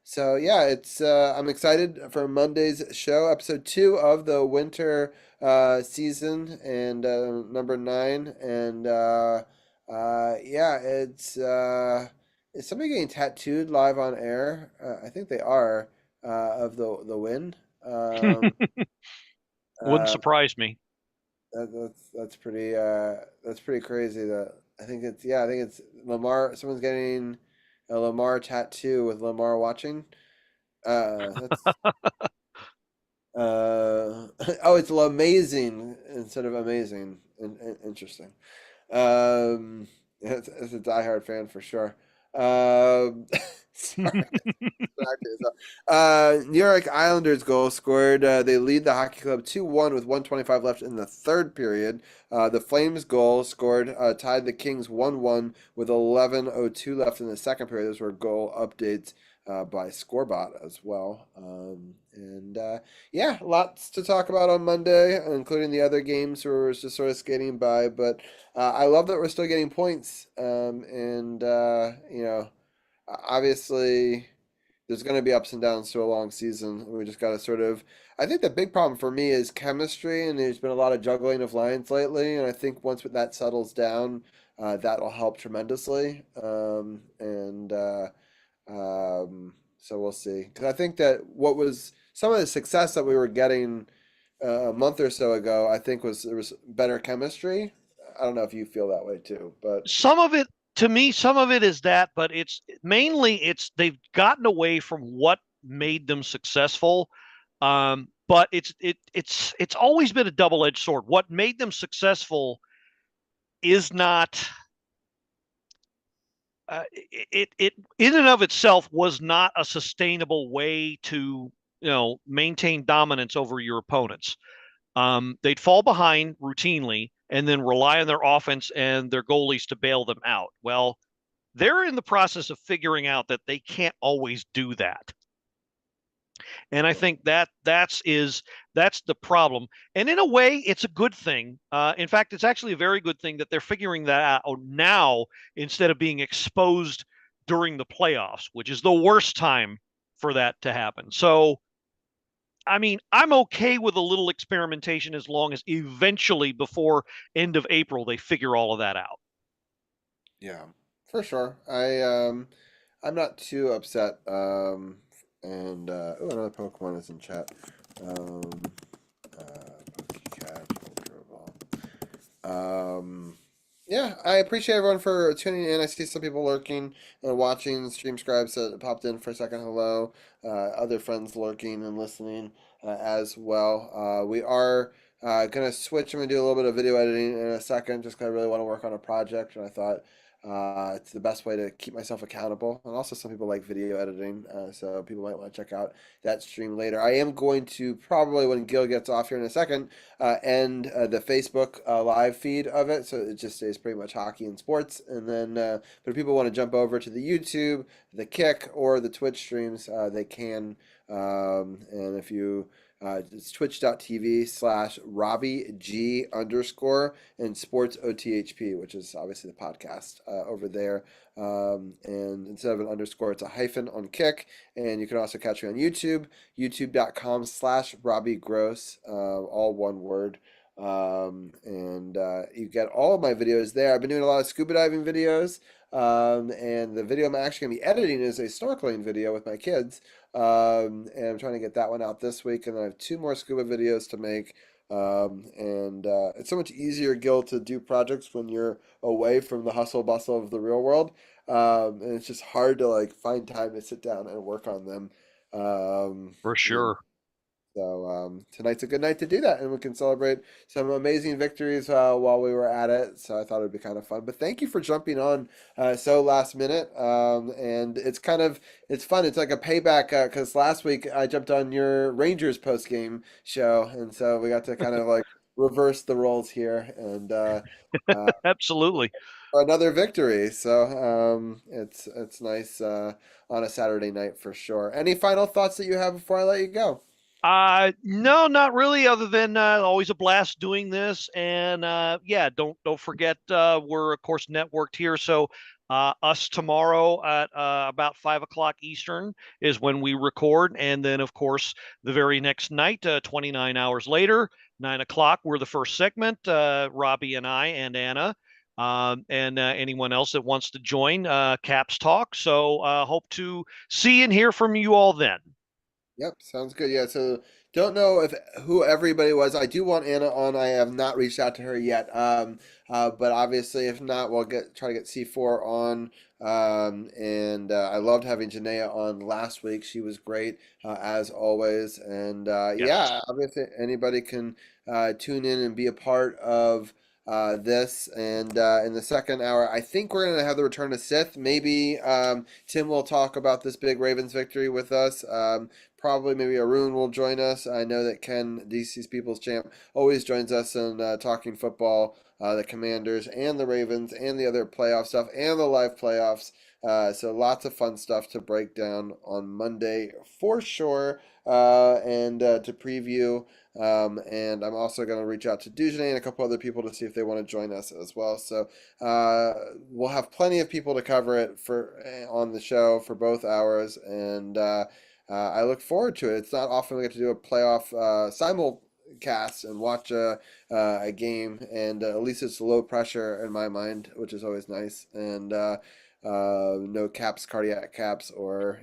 so yeah, it's I'm excited for Monday's show, episode 2 of the winter season, and number 9. And yeah, it's is somebody getting tattooed live on air? I think they are. of the win. Um, Wouldn't uh, surprise me. that's pretty crazy. That I think it's Lamar. Someone's getting a Lamar tattoo with Lamar watching. That's oh, it's amazing instead of amazing. Interesting. It's a diehard fan for sure. Sorry. New York Islanders goal scored. They lead the hockey club 2-1 with 125 left in the third period. The Flames goal scored tied the Kings 1-1 with 11:02 left in the second period. Those were goal updates by Scorebot as well. Yeah, lots to talk about on Monday, including the other games where we're just sort of skating by. But I love that we're still getting points. Obviously there's going to be ups and downs to a long season. We just got to sort of. I think the big problem for me is chemistry, and there's been a lot of juggling of lines lately. And I think once that settles down, that'll help tremendously. So we'll see. Because I think that what was some of the success that we were getting a month or so ago, I think there was better chemistry. I don't know if you feel that way too, but Some of it, to me, some of it is that, but it's mainly they've gotten away from what made them successful. But it's always been a double-edged sword. What made them successful is not it in and of itself was not a sustainable way to maintain dominance over your opponents. They'd fall behind routinely and then rely on their offense and their goalies to bail them out. Well, they're in the process of figuring out that they can't always do that. And I think that's the problem. And in a way, it's a good thing. In fact, it's actually a very good thing that they're figuring that out now instead of being exposed during the playoffs, which is the worst time for that to happen. So, I mean, I'm okay with a little experimentation as long as eventually before end of April they figure all of that out. yeah, for sure. I'm not too upset. Another Pokemon is in chat. Um, Pokecat, Ultra Ball. Yeah, I appreciate everyone for tuning in. I see some people lurking and watching. Stream scribes that popped in for a second. Hello. Other friends lurking and listening as well. We are going to switch. I'm going to do a little bit of video editing in a second just because I really want to work on a project. And I thought it's the best way to keep myself accountable. And also, some people like video editing, so people might want to check out that stream later. I am going to probably, when Gil gets off here in a second, end the Facebook live feed of it, so it just stays pretty much hockey and sports. And then, but if people want to jump over to the YouTube, the Kick, or the Twitch streams, they can. And if you it's twitch.tv/Robbie G _ and Sports OTHP, which is obviously the podcast over there. And instead of an underscore, it's a hyphen on Kick. And you can also catch me on YouTube, youtube.com/Robbie Gross, all one word. You get all of my videos there. I've been doing a lot of scuba diving videos. And the video I'm actually going to be editing is a snorkeling video with my kids. And I'm trying to get that one out this week. And then I have 2 more scuba videos to make. It's so much easier, Gil, to do projects when you're away from the hustle bustle of the real world. And it's just hard to find time to sit down and work on them. For sure. So tonight's a good night to do that, and we can celebrate some amazing victories while we were at it. So I thought it'd be kind of fun. But thank you for jumping on so last minute. And it's fun. It's like a payback because last week I jumped on your Rangers post game show, and so we got to kind of reverse the roles here and Absolutely. for another victory. So it's nice on a Saturday night for sure. Any final thoughts that you have before I let you go? No, not really, other than always a blast doing this. And yeah, don't forget we're of course networked here. So us tomorrow at about 5 o'clock Eastern is when we record, and then of course the very next night, 29 hours later, 9 o'clock, we're the first segment. Robbie and I and Anna. And anyone else that wants to join Caps Talk. So hope to see and hear from you all then. Yep, sounds good. Yeah, so don't know if who everybody was. I do want Anna on. I have not reached out to her yet. But obviously, if not, we'll try to get C4 on. And I loved having Janaea on last week. She was great as always. And Yes. yeah, obviously anybody can tune in and be a part of this. And in the second hour, I think we're gonna have the return of Sith. Maybe Tim will talk about this big Ravens victory with us. Probably maybe Arun will join us. I know that Ken, DC's People's Champ, always joins us in talking football, the Commanders and the Ravens and the other playoff stuff and the live playoffs. So lots of fun stuff to break down on Monday for sure, and to preview. And I'm also going to reach out to Dujane and a couple other people to see if they want to join us as well. So we'll have plenty of people to cover it for on the show for both hours, and I look forward to it. It's not often we get to do a playoff simulcast and watch a game, and at least it's low pressure in my mind, which is always nice. And no caps, cardiac caps, or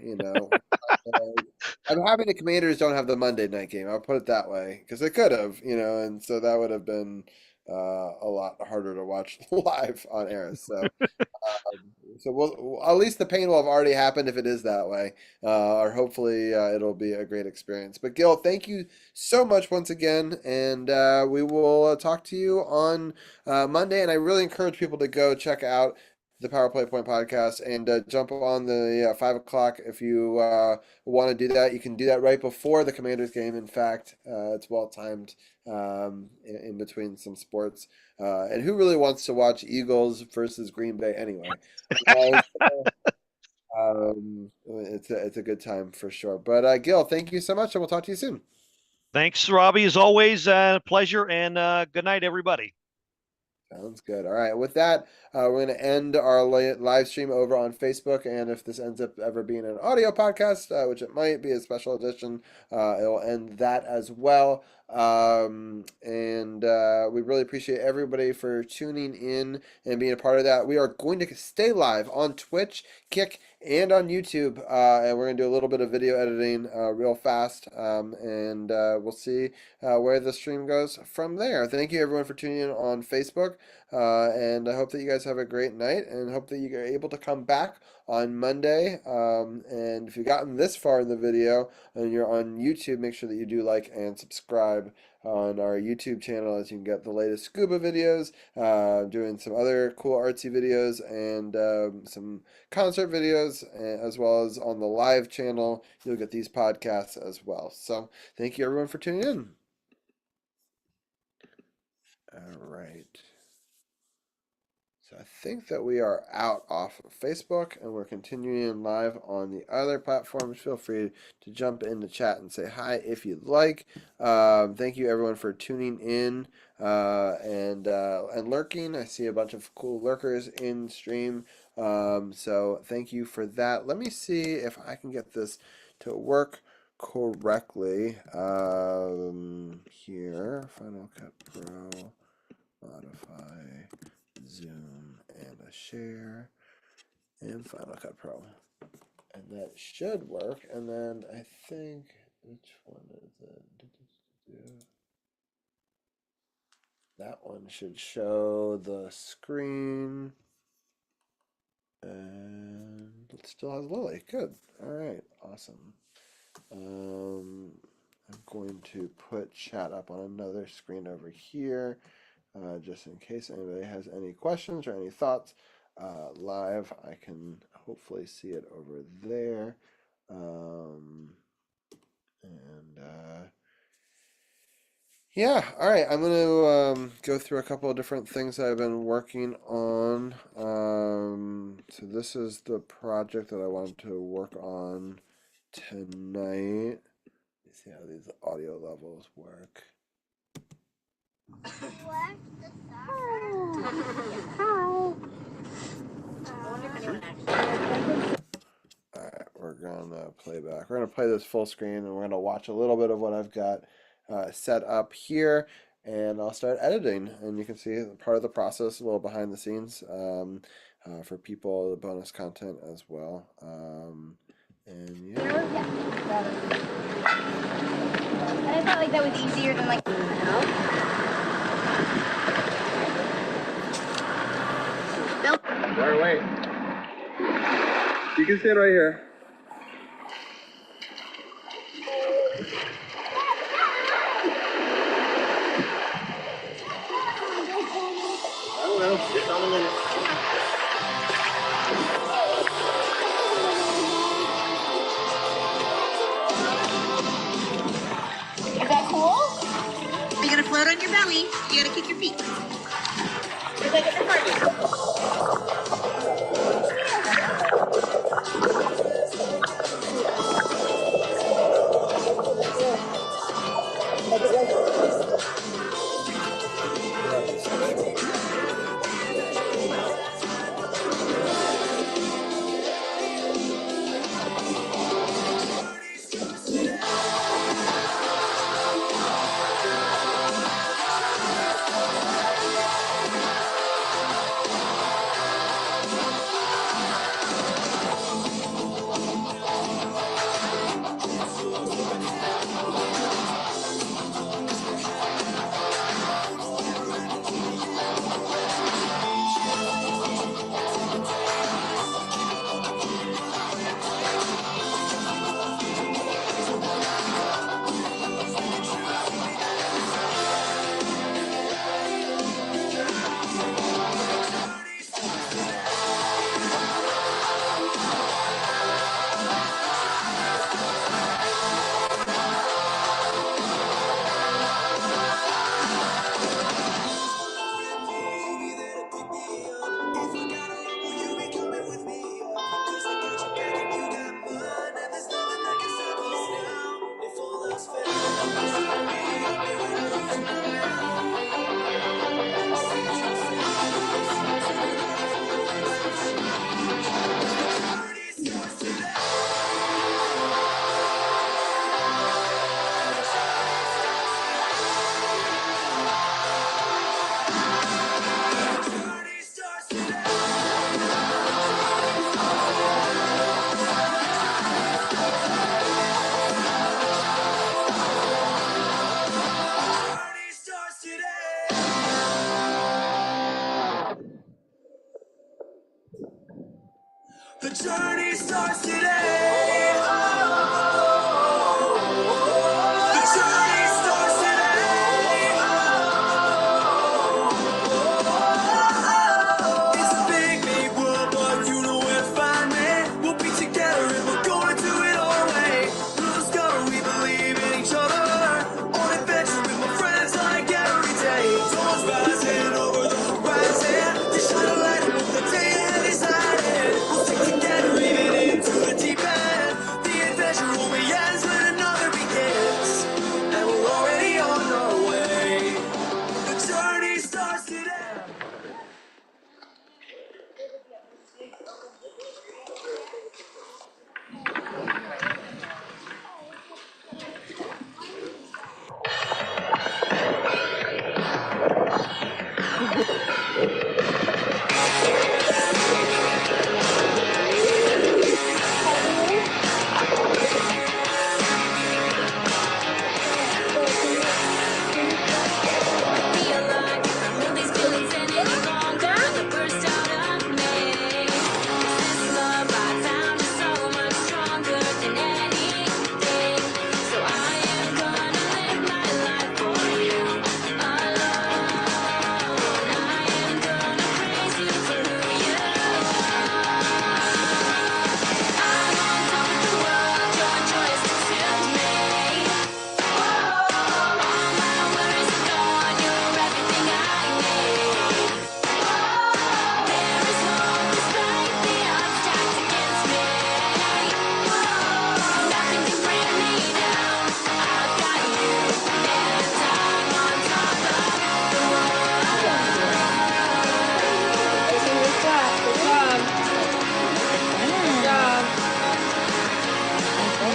I'm happy the Commanders don't have the Monday night game. I'll put it that way because they could have, and so that would have been a lot harder to watch live on air. So we'll at least the pain will have already happened if it is that way, or hopefully it'll be a great experience. But Gil, thank you so much once again, and we will talk to you on Monday. And I really encourage people to go check out the Power Play Point podcast and jump on the 5 o'clock if you want to do that. You can do that right before the Commanders game. In fact, it's well timed in between some sports. And who really wants to watch Eagles versus Green Bay anyway? Uh, it's a good time for sure. But Gil, thank you so much, and we'll talk to you soon. Thanks, Robbie. As always, pleasure, and good night, everybody. Sounds good. All right. With that, we're going to end our live stream over on Facebook. And if this ends up ever being an audio podcast, which it might be a special edition, it'll end that as well. And we really appreciate everybody for tuning in and being a part of that. We are going to stay live on Twitch, Kick, and on YouTube. And we're going to do a little bit of video editing real fast. And we'll see where the stream goes from there. Thank you, everyone, for tuning in on Facebook. And I hope that you guys have a great night and hope that you are able to come back on Monday. And if you've gotten this far in the video and you're on YouTube, make sure that you do like and subscribe on our YouTube channel, as you can get the latest scuba videos, doing some other cool artsy videos and some concert videos, as well as on the live channel, you'll get these podcasts as well. So thank you, everyone, for tuning in. All right. So I think that we are out off of Facebook and we're continuing live on the other platforms. Feel free to jump in the chat and say hi if you'd like. Thank you, everyone, for tuning in and lurking. I see a bunch of cool lurkers in stream. So thank you for that. Let me see if I can get this to work correctly. Here, Final Cut Pro, modify, Zoom, and a share, and Final Cut Pro. And that should work. And then I think, which one is it? That one should show the screen. And it still has Lily. Good. All right. Awesome. I'm going to put chat up on another screen over here, just in case anybody has any questions or any thoughts live. I can hopefully see it over there. Yeah, all right. I'm going to go through a couple of different things I've been working on. So this is the project that I wanted to work on tonight. Let's see how these audio levels work. Alright, we're gonna play back. We're gonna play this full screen and we're gonna watch a little bit of what I've got set up here, and I'll start editing. And you can see part of the process, a little behind the scenes for people, the bonus content as well. And Yeah. yeah. And I felt like that was easier than like, Right away. You can sit right here. I will. Just on a minute. is that cool? You gotta float on your belly. You gotta kick your feet. Is that good for you? The journey starts today. The journey starts today. It's a big, big world, but you know where to find me. We'll be together and we're gonna do it our way. We'll discover we believe in each other. On adventure with my friends like every day. Dawn's rising over the horizon. To shine a light on the day and inside it. We'll stick together even into the deep end. The adventure only ends when another begins. And we're already on our way. The journey starts today.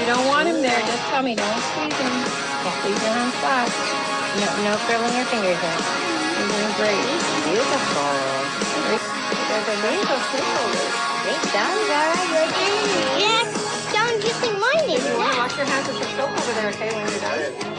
You don't want him there. Just tell me. Don't squeeze him. Squeeze him on spot. No curling your fingers in. You're doing great. Beautiful. There's a beautiful simple. Great done. All right. Yes. Don't Hey, if you want to wash your hands with some soap over there, okay, when you're done?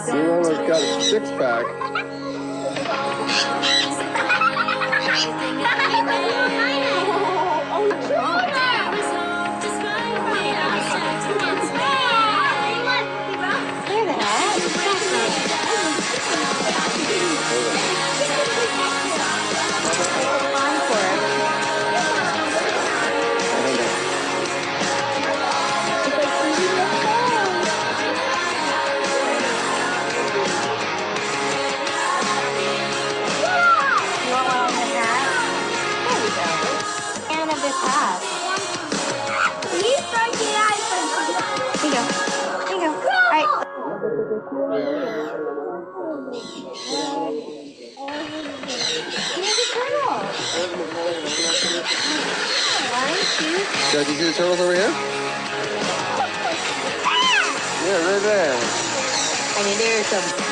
You almost got a six-pack. So, do you see the turtles over here? Yeah, right there. I mean, there's some.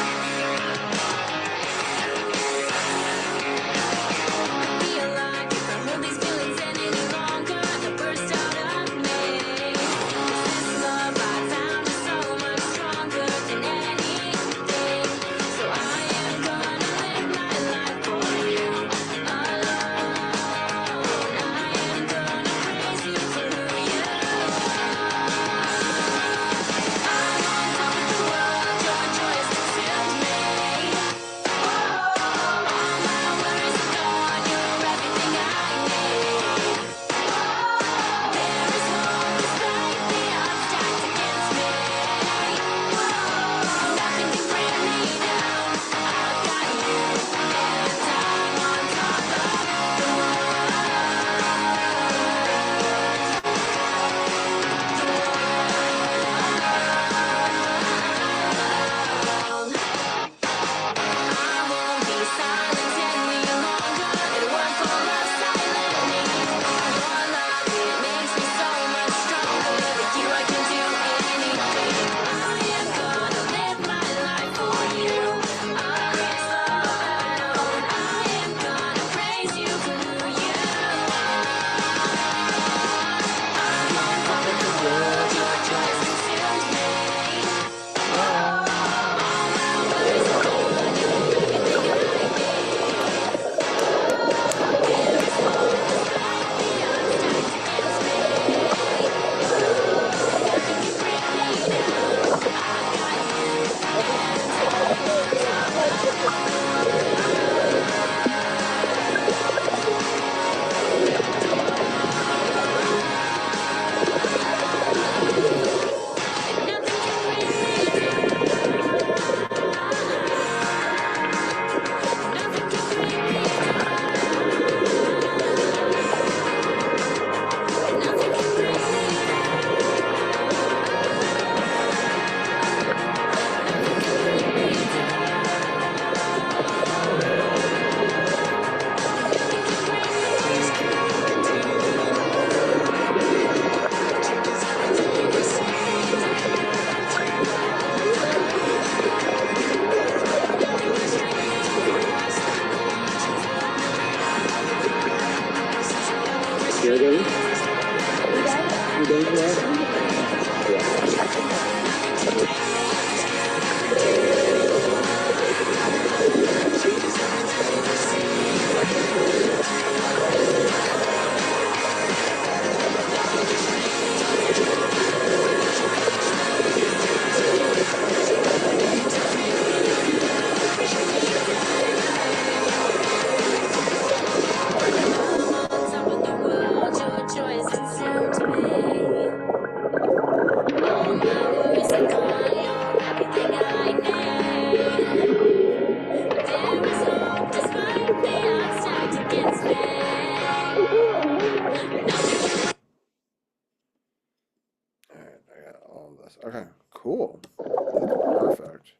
this. Okay, cool. Perfect.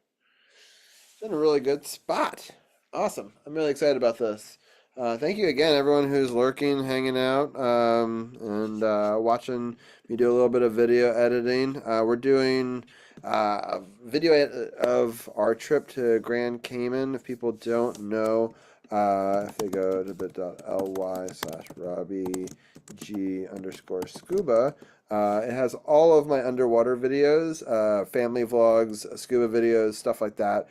It's in a really good spot. Awesome. I'm really excited about this. Thank you again, everyone who's lurking, hanging out, and watching me do a little bit of video editing. We're doing a video of our trip to Grand Cayman. If people don't know, if they go to bit.ly/RobbieG_scuba, it has all of my underwater videos, family vlogs, scuba videos, stuff like that.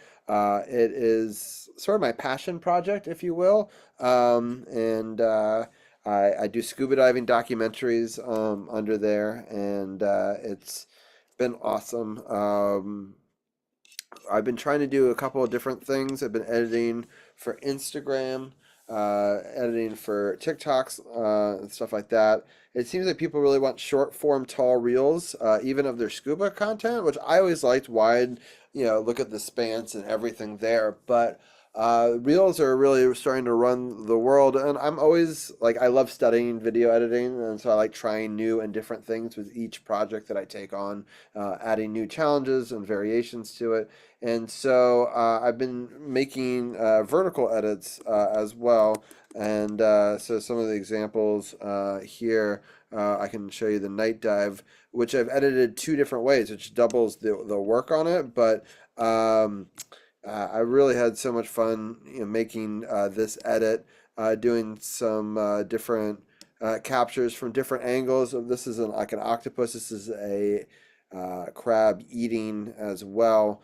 It is sort of my passion project, if you will. And I do scuba diving documentaries under there, and it's been awesome. I've been trying to do a couple of different things. I've been editing for Instagram, editing for TikToks, and stuff like that. It seems like people really want short form, tall reels, even of their scuba content, which I always liked wide, look at the spans and everything there. But reels are really starting to run the world, and I'm always I love studying video editing, and so I like trying new and different things with each project that I take on, adding new challenges and variations to it. And so I've been making vertical edits as well, and so some of the examples here, I can show you the night dive, which I've edited 2 different ways, which doubles the work on it, but I really had so much fun making this edit, doing some different captures from different angles. This is an octopus. This is a crab eating as well.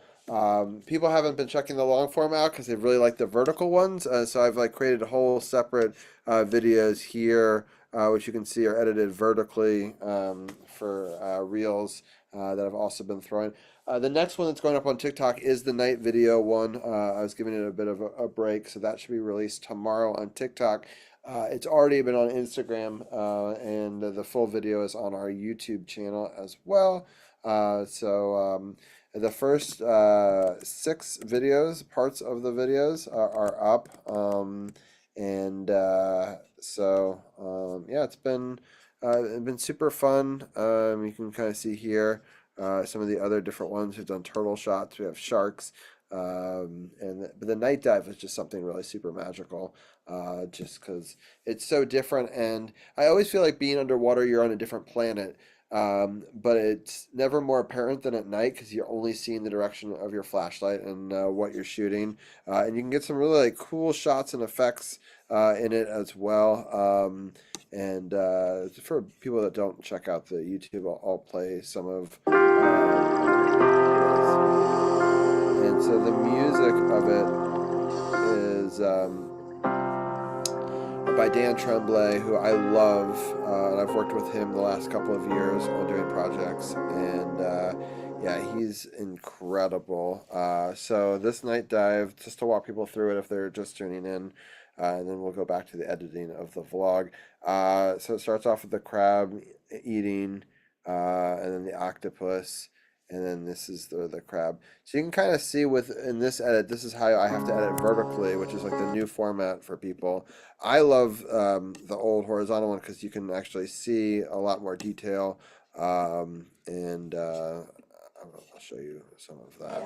People haven't been checking the long form out because they really like the vertical ones. So I've created a whole separate videos here, which you can see are edited vertically for reels that I've also been throwing. The next one that's going up on TikTok is the night video one. I was giving it a bit of a break, so that should be released tomorrow on TikTok. It's already been on Instagram, and the full video is on our YouTube channel as well. The first 6 videos, parts of the videos are up, yeah, it's been super fun. You can kind of see here some of the other different ones. We've done turtle shots, we have sharks, but the night dive is just something really super magical, just because it's so different. And I always feel like being underwater, you're on a different planet. But it's never more apparent than at night because you're only seeing the direction of your flashlight and what you're shooting. And you can get some really cool shots and effects in it as well. For people that don't check out the YouTube, I'll play some of. And so the music of it is by Dan Tremblay, who I love, and I've worked with him the last couple of years on doing projects, and yeah, he's incredible. So this night dive, just to walk people through it if they're just tuning in, and then we'll go back to the editing of the vlog. So it starts off with the crab eating, and then the octopus, and then this is the crab. So you can kind of see in this edit, this is how I have to edit vertically, which is the new format for people. I love the old horizontal one because you can actually see a lot more detail, and I'll show you some of that.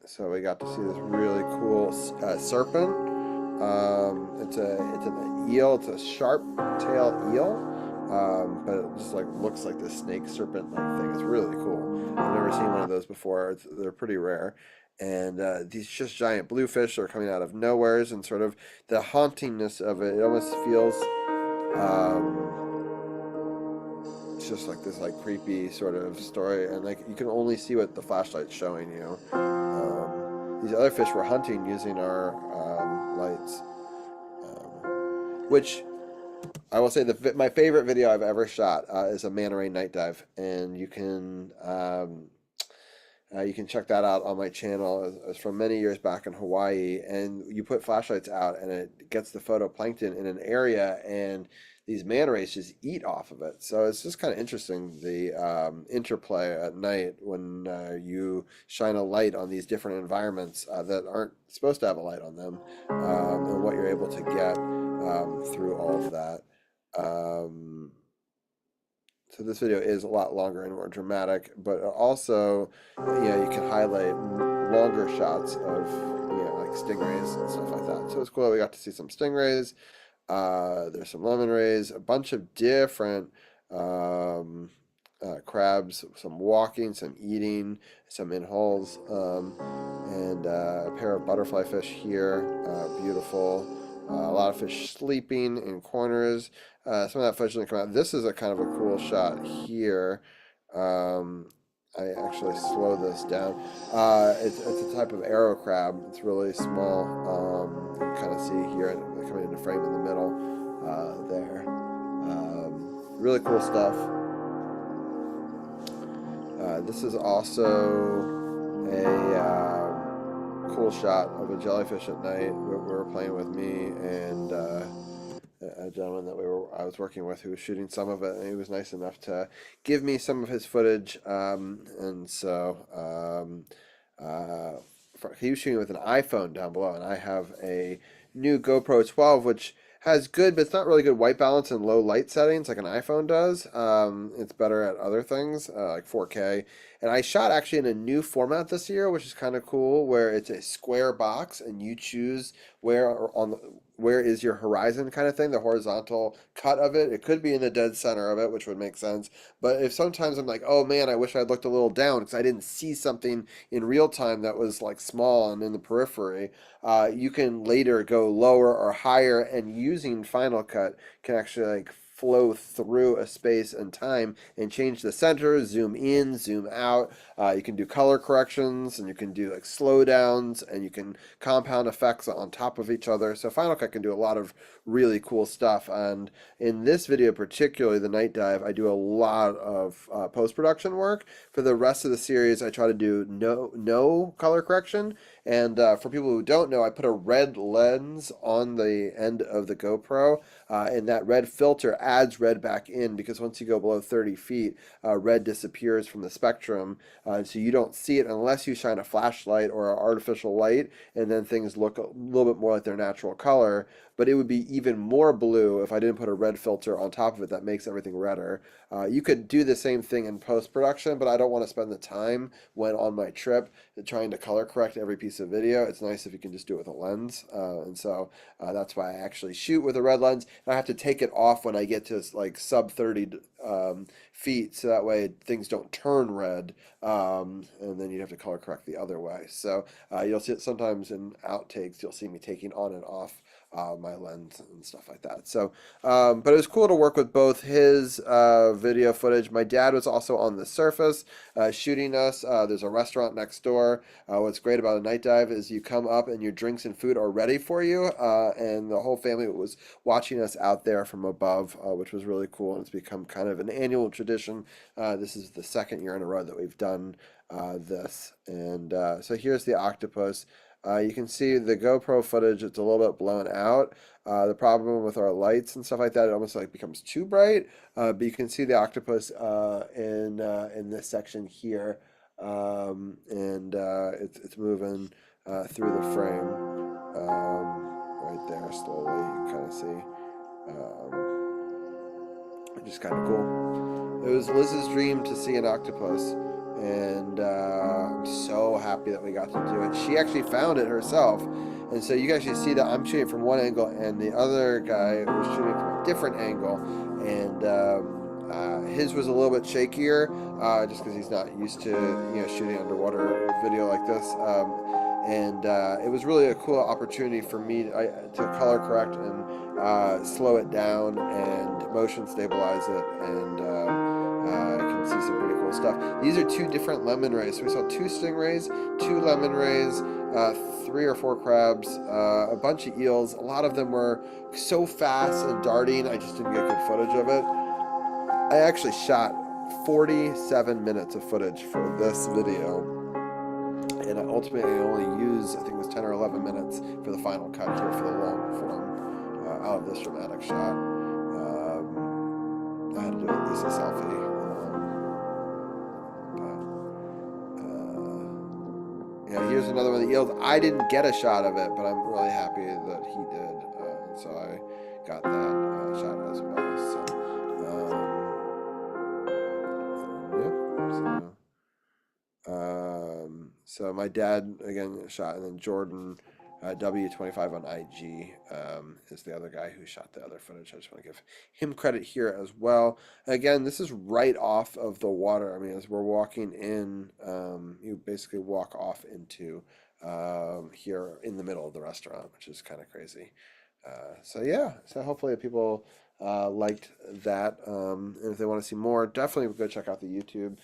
So we got to see this really cool serpent. It's an eel. It's a sharp-tailed eel. But it just looks like this snake serpent thing. It's really cool. I've never seen one of those before. They're pretty rare. And these just giant bluefish are coming out of nowheres, and sort of the hauntingness of it. It almost feels it's just this creepy sort of story, and you can only see what the flashlight's showing you. These other fish were hunting using our lights, which I will say my favorite video I've ever shot is a manta ray night dive, and you can check that out on my channel. It's from many years back in Hawaii, and you put flashlights out, and it gets the photoplankton in an area, and these manta rays just eat off of it. So it's just kind of interesting, the interplay at night when you shine a light on these different environments that aren't supposed to have a light on them, and what you're able to get through all of that. So this video is a lot longer and more dramatic, but also, you can highlight longer shots of, like stingrays and stuff like that. So it's cool. We got to see some stingrays. There's some lemon rays, a bunch of different crabs, some walking, some eating, some in holes, and a pair of butterfly fish here, beautiful. A lot of fish sleeping in corners. Some of that fish didn't come out. This is a kind of a cool shot here. I actually slow this down. It's a type of arrow crab. It's really small. You can kind of see here coming into frame in the middle there. Really cool stuff. This is also a cool shot of a jellyfish at night. We were playing with me and a gentleman that I was working with who was shooting some of it, and he was nice enough to give me some of his footage. And so he was shooting with an iPhone down below, and I have a new GoPro 12, which has good, but it's not really good white balance and low light settings like an iPhone does. It's better at other things, like 4K. And I shot actually in a new format this year, which is kind of cool, where it's a square box and you choose where is your horizon kind of thing, the horizontal cut of it. It could be in the dead center of it, which would make sense. But if sometimes I'm like, oh man, I wish I'd looked a little down because I didn't see something in real time that was like small and in the periphery, you can later go lower or higher, and using Final Cut can actually like flow through a space and time and change the center, zoom in, zoom out. You can do color corrections, and you can do like slowdowns, and you can compound effects on top of each other. So Final Cut can do a lot of really cool stuff. And in this video, particularly the night dive, I do a lot of post-production work. For the rest of the series, I try to do no color correction. And for people who don't know, I put a red lens on the end of the GoPro, and that red filter adds red back in, because once you go below 30 feet, red disappears from the spectrum, so you don't see it unless you shine a flashlight or an artificial light, and then things look a little bit more like their natural color. But it would be even more blue if I didn't put a red filter on top of it that makes everything redder. You could do the same thing in post-production, but I don't want to spend the time when on my trip trying to color correct every piece of video. It's nice if you can just do it with a lens. And so that's why I actually shoot with a red lens. And I have to take it off when I get to like sub 30 feet, so that way things don't turn red, and then you'd have to color correct the other way. So you'll see it sometimes in outtakes, you'll see me taking on and off my lens and stuff like that. So but it was cool to work with both his video footage. My dad was also on the surface shooting us. There's a restaurant next door. What's great about a night dive is you come up and your drinks and food are ready for you, and the whole family was watching us out there from above, which was really cool, and it's become kind of an annual tradition. This is the second year in a row that we've done this. And so here's the octopus. You can see the GoPro footage, it's a little bit blown out. The problem with our lights and stuff like that, it almost like becomes too bright, but you can see the octopus in this section here, and it's moving through the frame right there slowly. You can kind of see, which is kind of cool. It was Liz's dream to see an octopus, and I'm so happy that we got to do it. She actually found it herself, and so you guys can see that I'm shooting from one angle, and the other guy was shooting from a different angle, and his was a little bit shakier, just because he's not used to shooting underwater video like this. And it was really a cool opportunity for me to color correct and slow it down and motion stabilize it, and I can see some pretty cool stuff. These are two different lemon rays. So we saw 2 stingrays, 2 lemon rays, 3 or 4 crabs, a bunch of eels. A lot of them were so fast and darting, I just didn't get good footage of it. I actually shot 47 minutes of footage for this video, and ultimately I only used, I think it was 10 or 11 minutes for the final cut here for the long form out of this dramatic shot. I had to do at least a selfie. Yeah, here's another one of the eels. I didn't get a shot of it, but I'm really happy that he did. So I got that shot as well. So, So my dad again shot, and then Jordan W25 on IG is the other guy who shot the other footage. I just want to give him credit here as well. Again, this is right off of the water. I mean, as we're walking in, you basically walk off into here in the middle of the restaurant, which is kind of crazy. So yeah, so hopefully people liked that. And if they want to see more, definitely go check out the YouTube.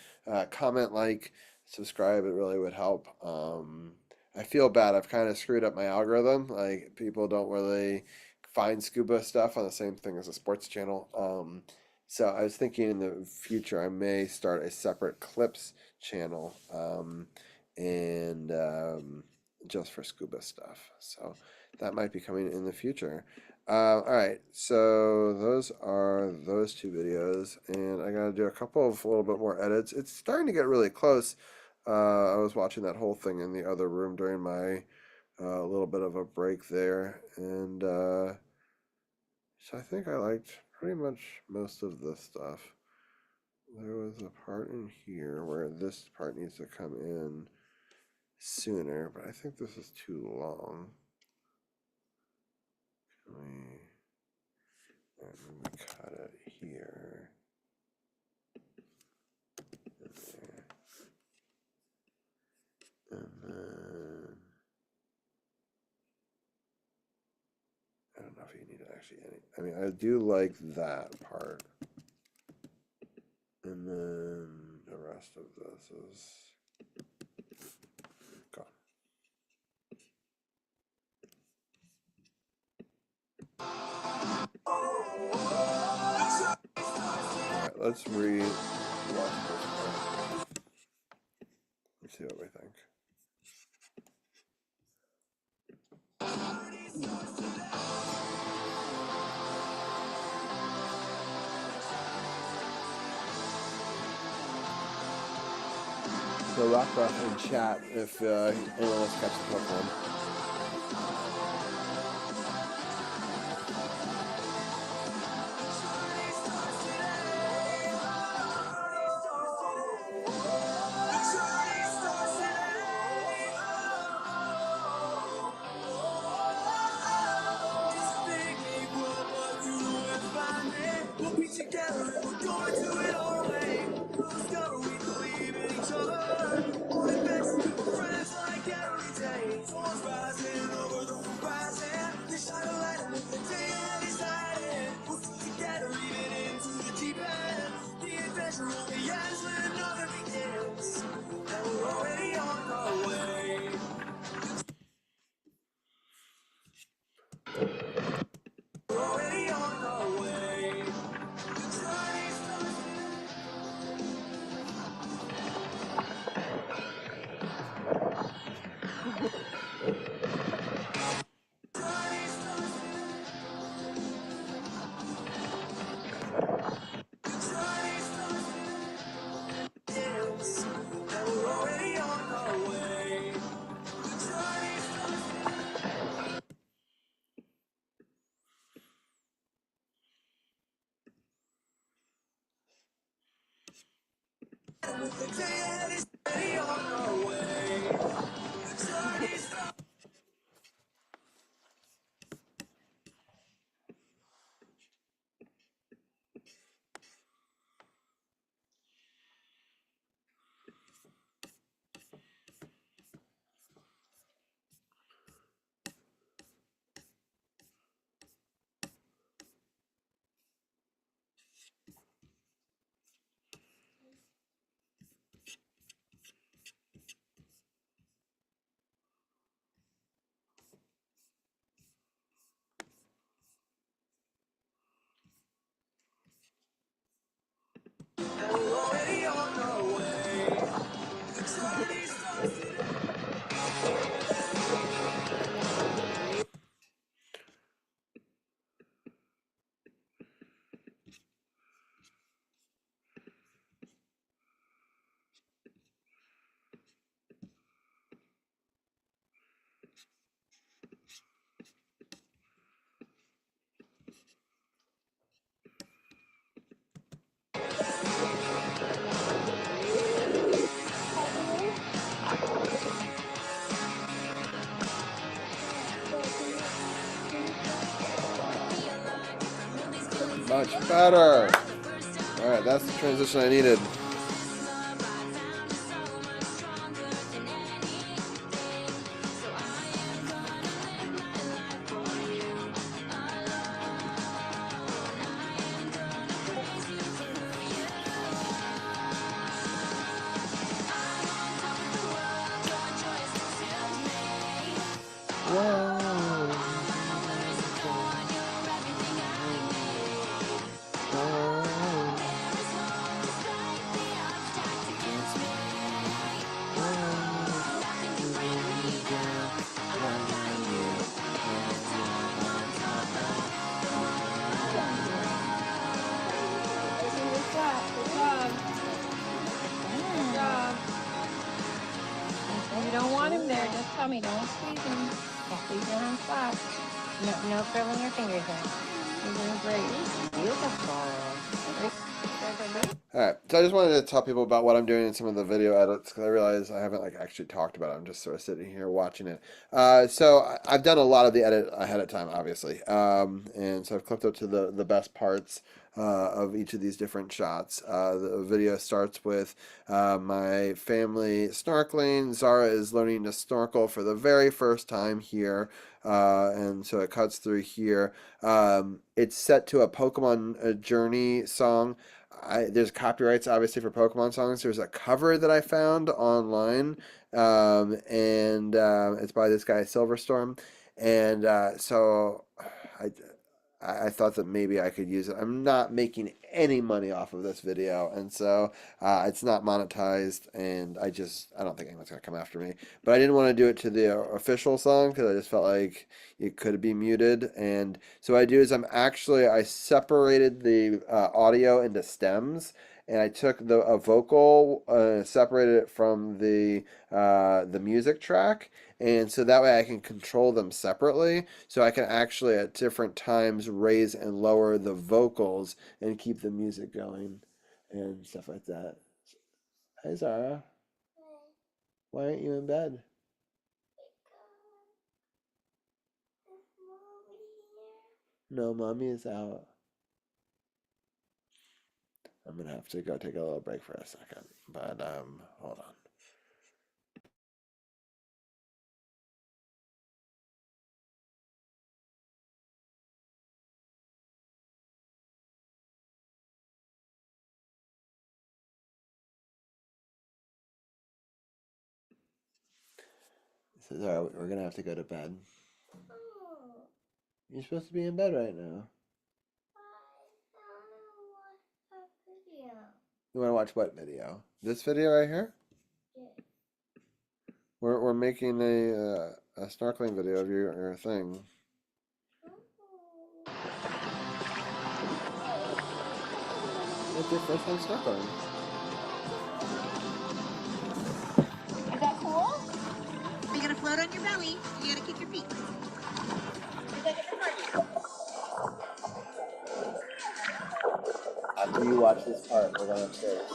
Comment, like, subscribe. It really would help. I feel bad. I've kind of screwed up my algorithm. Like, people don't really find scuba stuff on the same thing as a sports channel. So I was thinking in the future I may start a separate clips channel, and just for scuba stuff. So that might be coming in the future. All right, so those are those two videos, and I gotta do a couple of a little bit more edits. It's starting to get really close. I was watching that whole thing in the other room during my little bit of a break there, and so I think I liked pretty much most of this stuff. There was a part in here where this part needs to come in sooner, but I think this is too long. Let me cut it here. And then I don't know if you need to actually edit. I mean, I do like that part. And then the rest of this is gone. Alright, let's read. Let's see what we think. So rock off in chat if anyone else catches the Pokemon. Much better. All right, that's the transition I needed. You don't want him there, just tell me. Don't squeeze him. Don't leave your hand flat. No curling your fingers in. You're doing great. Beautiful. All right, so I just wanted to tell people about what I'm doing in some of the video edits because I realize I haven't like actually talked about it. I'm just sort of sitting here watching it. So I've done a lot of the edit ahead of time, obviously, and so I've clipped up to the best parts of each of these different shots. The video starts with my family snorkeling. Zara is learning to snorkel for the very first time here, and so it cuts through here. It's set to a Pokemon Journey song. There's copyrights obviously for Pokemon songs. There's a cover that I found online, and it's by this guy Silverstorm, and so I thought that maybe I could use it. I'm not making any money off of this video, and so it's not monetized, and I don't think anyone's gonna come after me. But I didn't want to do it to the official song because I just felt like it could be muted. And so what I do is I separated the audio into stems, and I took a vocal, separated it from the music track, and so that way I can control them separately. So I can actually at different times raise and lower the vocals and keep the music going and stuff like that. Hi Zara. Why aren't you in bed? No, mommy is out. I'm gonna have to go take a little break for a second, but hold on. So Zara, we're gonna have to go to bed. You're supposed to be in bed right now. You want to watch what video? This video right here? Yeah. We're making a snorkeling video of your thing. It's your first time snorkeling. Is that cool? You're gonna float on your belly. You gotta kick your feet. After you watch this part, we're going upstairs.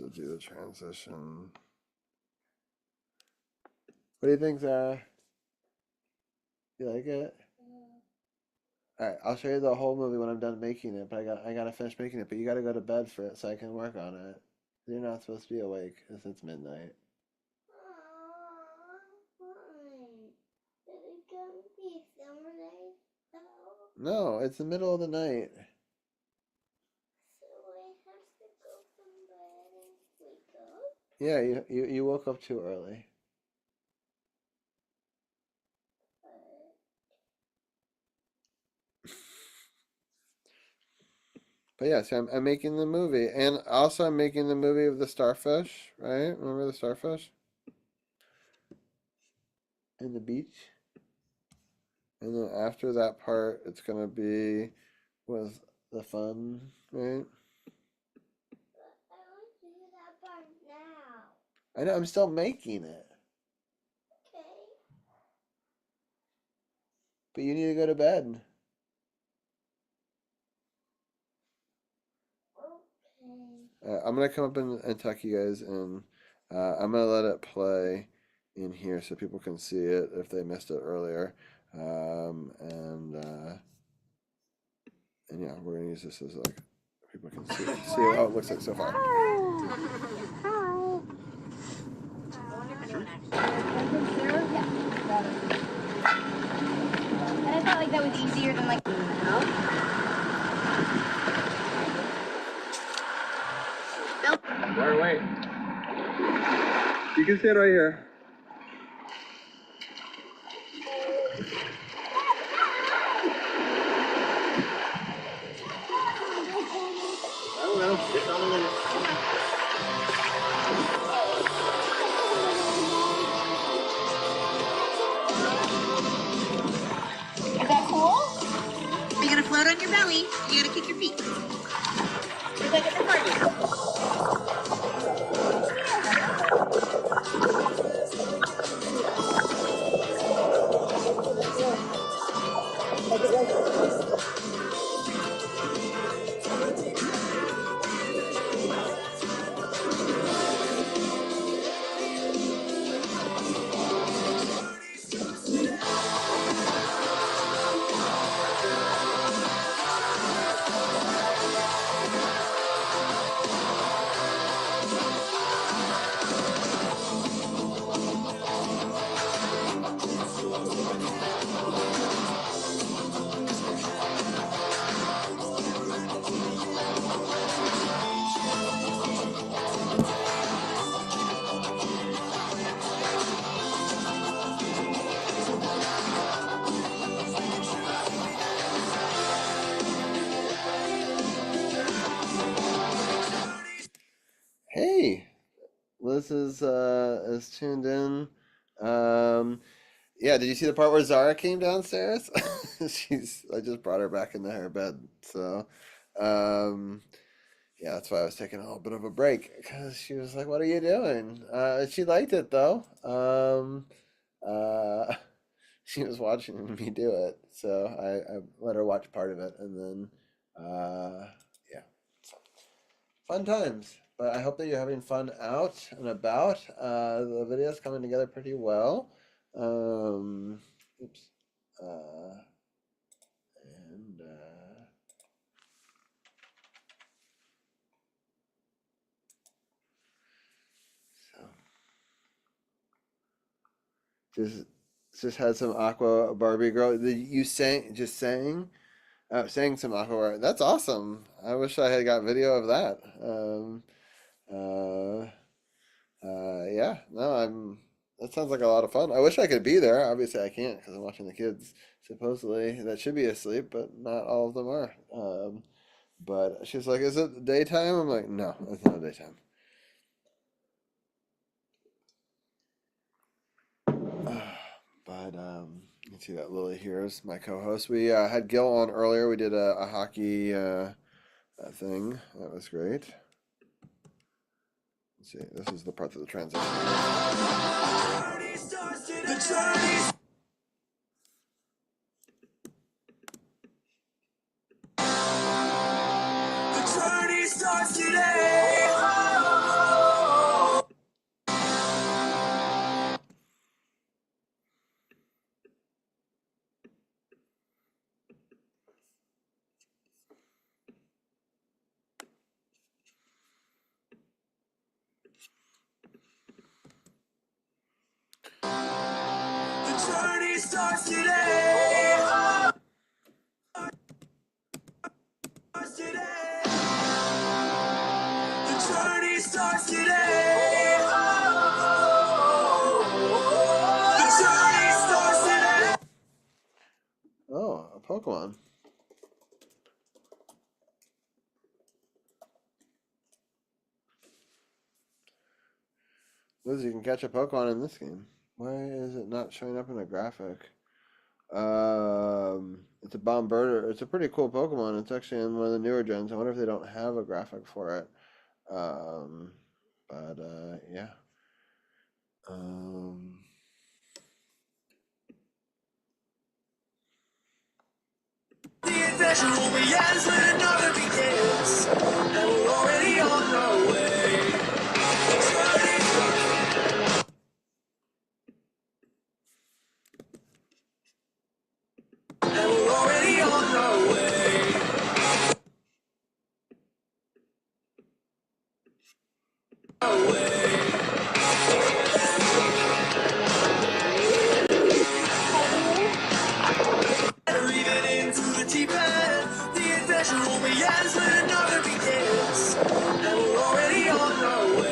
to do the transition. What do you think, Zara? You like it? All right, I'll show you the whole movie when I'm done making it, but I gotta finish making it. But you gotta go to bed for it so I can work on it. You're not supposed to be awake since it's midnight. No, it's the middle of the night. Yeah, you woke up too early. But yes, I'm making the movie, and also I'm making the movie of the starfish, right? Remember the starfish? And the beach. And then after that part, it's gonna be with the fun, right? I know, I'm still making it. But you need to go to bed. I'm gonna come up and tuck you guys in. I'm gonna let it play in here so people can see it if they missed it earlier. And yeah, we're gonna use this as like people can see how it looks like so far. And I felt like that was easier than like. Right away. You can sit right here. I don't know. Sit down a minute. Is that cool? You're gonna float on your belly. You gotta kick your feet. Is that good for you? Hey, Liz is tuned in. Yeah, did you see the part where Zara came downstairs? I just brought her back into her bed. So, yeah, that's why I was taking a little bit of a break because she was like, "What are you doing?" She liked it though. She was watching me do it, so I let her watch part of it, and then, yeah, fun times. But I hope that you're having fun out and about. The video's coming together pretty well. Oops. And so just had some Aqua Barbie girl. You sang some Aqua. That's awesome. I wish I had got video of that. Yeah, no, that sounds like a lot of fun. I wish I could be there. Obviously, I can't because I'm watching the kids. Supposedly, that should be asleep, but not all of them are. But she's like, "Is it daytime?" I'm like, "No, it's not daytime." But you can see that Lily here is my co-host. We had Gil on earlier. We did a hockey thing. That was great. Let's see, this is the part of the transition. The journey starts today. journey starts today. The journey starts today. The journey starts today. Oh, a Pokemon. Liz, you can catch a Pokemon in this game. Why is it not showing up in a graphic? It's a Bombirdier. It's a pretty cool Pokemon. It's actually in one of the newer gens. I wonder if they don't have a graphic for it. Yeah. The adventure only ends when another begins, and we're already on our way. And we're already on our way. Our way. Or even into the deep end. The adventure only ends when another begins, and we're already on our way.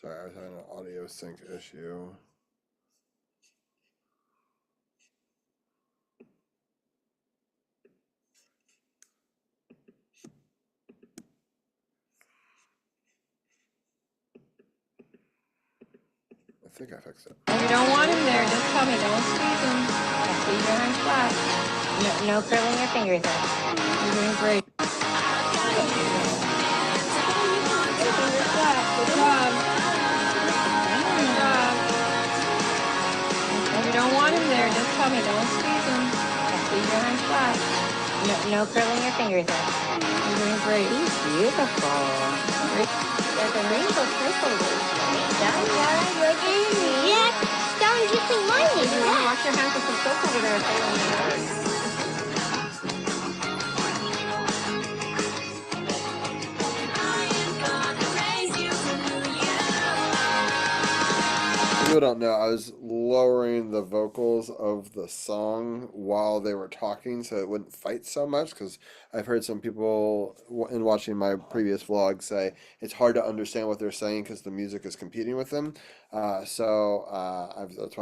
Sorry, I was having an audio sync issue. I think I fixed it. If you don't want him there, just tell me. Don't squeeze him. Just leave your hands flat. No curling your fingers there. You're doing great. Your fingers flat. Good job. Good job. If you don't want him there, just tell me. Don't squeeze him. Just leave your hands flat. No curling your fingers there. You're doing great. Beautiful. There's a rainbow circle. Done, Laura? You're doing it. Yeah. Don't you think mine is wet? Wash your hands with some soap over there. People don't know, I was lowering the vocals of the song while they were talking so it wouldn't fight so much, because I've heard some people in watching my previous vlog say it's hard to understand what they're saying because the music is competing with them. That's why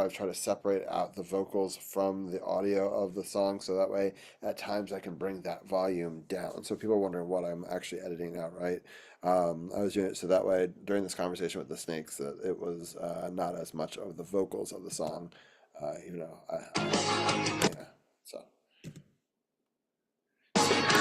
I've tried to separate out the vocals from the audio of the song, so that way at times I can bring that volume down. So people are wondering what I'm actually editing out, right? I was doing it so that way during this conversation with the snakes that it was not as much of the vocals of the song, even though yeah. So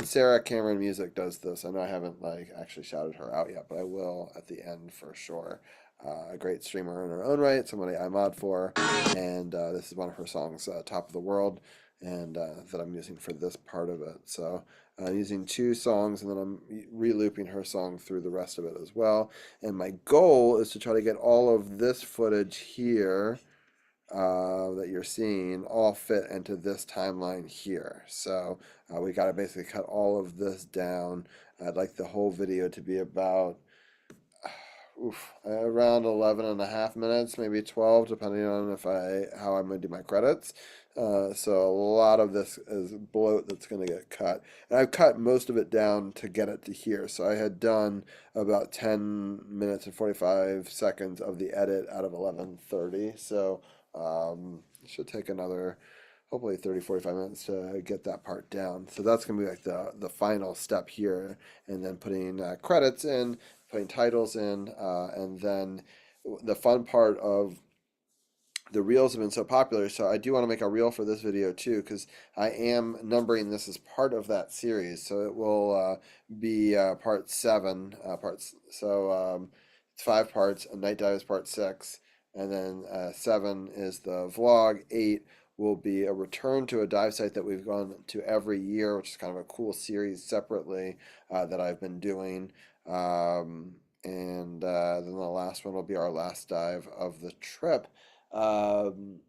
Sarah Cameron Music does this. I know I haven't like actually shouted her out yet, but I will at the end for sure. A great streamer in her own right, somebody I mod for, and this is one of her songs, "Top of the World," and that I'm using for this part of it. So I'm using 2 songs, and then I'm re-looping her song through the rest of it as well. And my goal is to try to get all of this footage here that you're seeing all fit into this timeline here. So we got to basically cut all of this down. I'd like the whole video to be about around 11.5 minutes, maybe 12, depending on how I'm going to do my credits. So a lot of this is bloat that's going to get cut. And I've cut most of it down to get it to here. So I had done about 10 minutes and 45 seconds of the edit out of 11:30. So it should take another hopefully 30-45 minutes to get that part down. So that's going to be like the final step here, and then putting credits in, putting titles in, and then the fun part of the reels have been so popular, so I do want to make a reel for this video too, because I am numbering this as part of that series. So it will be part 7 parts. So it's 5 parts. A Night Dive is part 6, and then 7 is the vlog. 8 will be a return to a dive site that we've gone to every year, which is kind of a cool series separately that I've been doing. And then the last one will be our last dive of the trip. And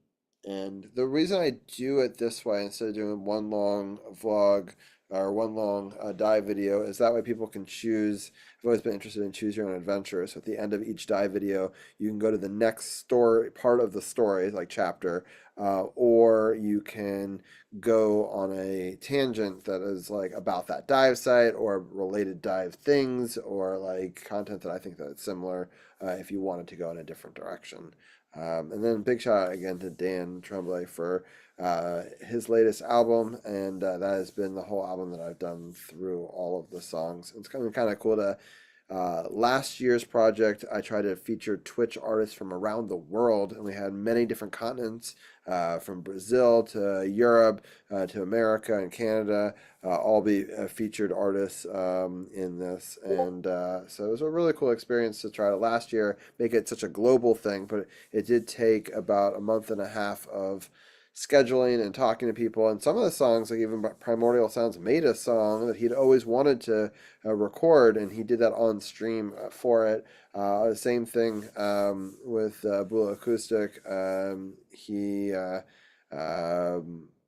the reason I do it this way instead of doing one long vlog or one long dive video is that way people can choose. I've always been interested in choose your own adventure. So at the end of each dive video, you can go to the next story, part of the story, like chapter, or you can go on a tangent that is like about that dive site or related dive things or like content that I think that it's similar if you wanted to go in a different direction. And then big shout out again to Dan Tremblay for his latest album, and that has been the whole album that I've done through all of the songs. It's kind of cool to last year's project. I tried to feature Twitch artists from around the world, and we had many different continents, from Brazil to Europe to America and Canada, all be featured artists in this. And so it was a really cool experience to try to last year make it such a global thing, but it did take about a month and a half of scheduling and talking to people. And some of the songs, like even Primordial Sounds made a song that he'd always wanted to record, and he did that on stream for it. Same thing with Bula Acoustic. He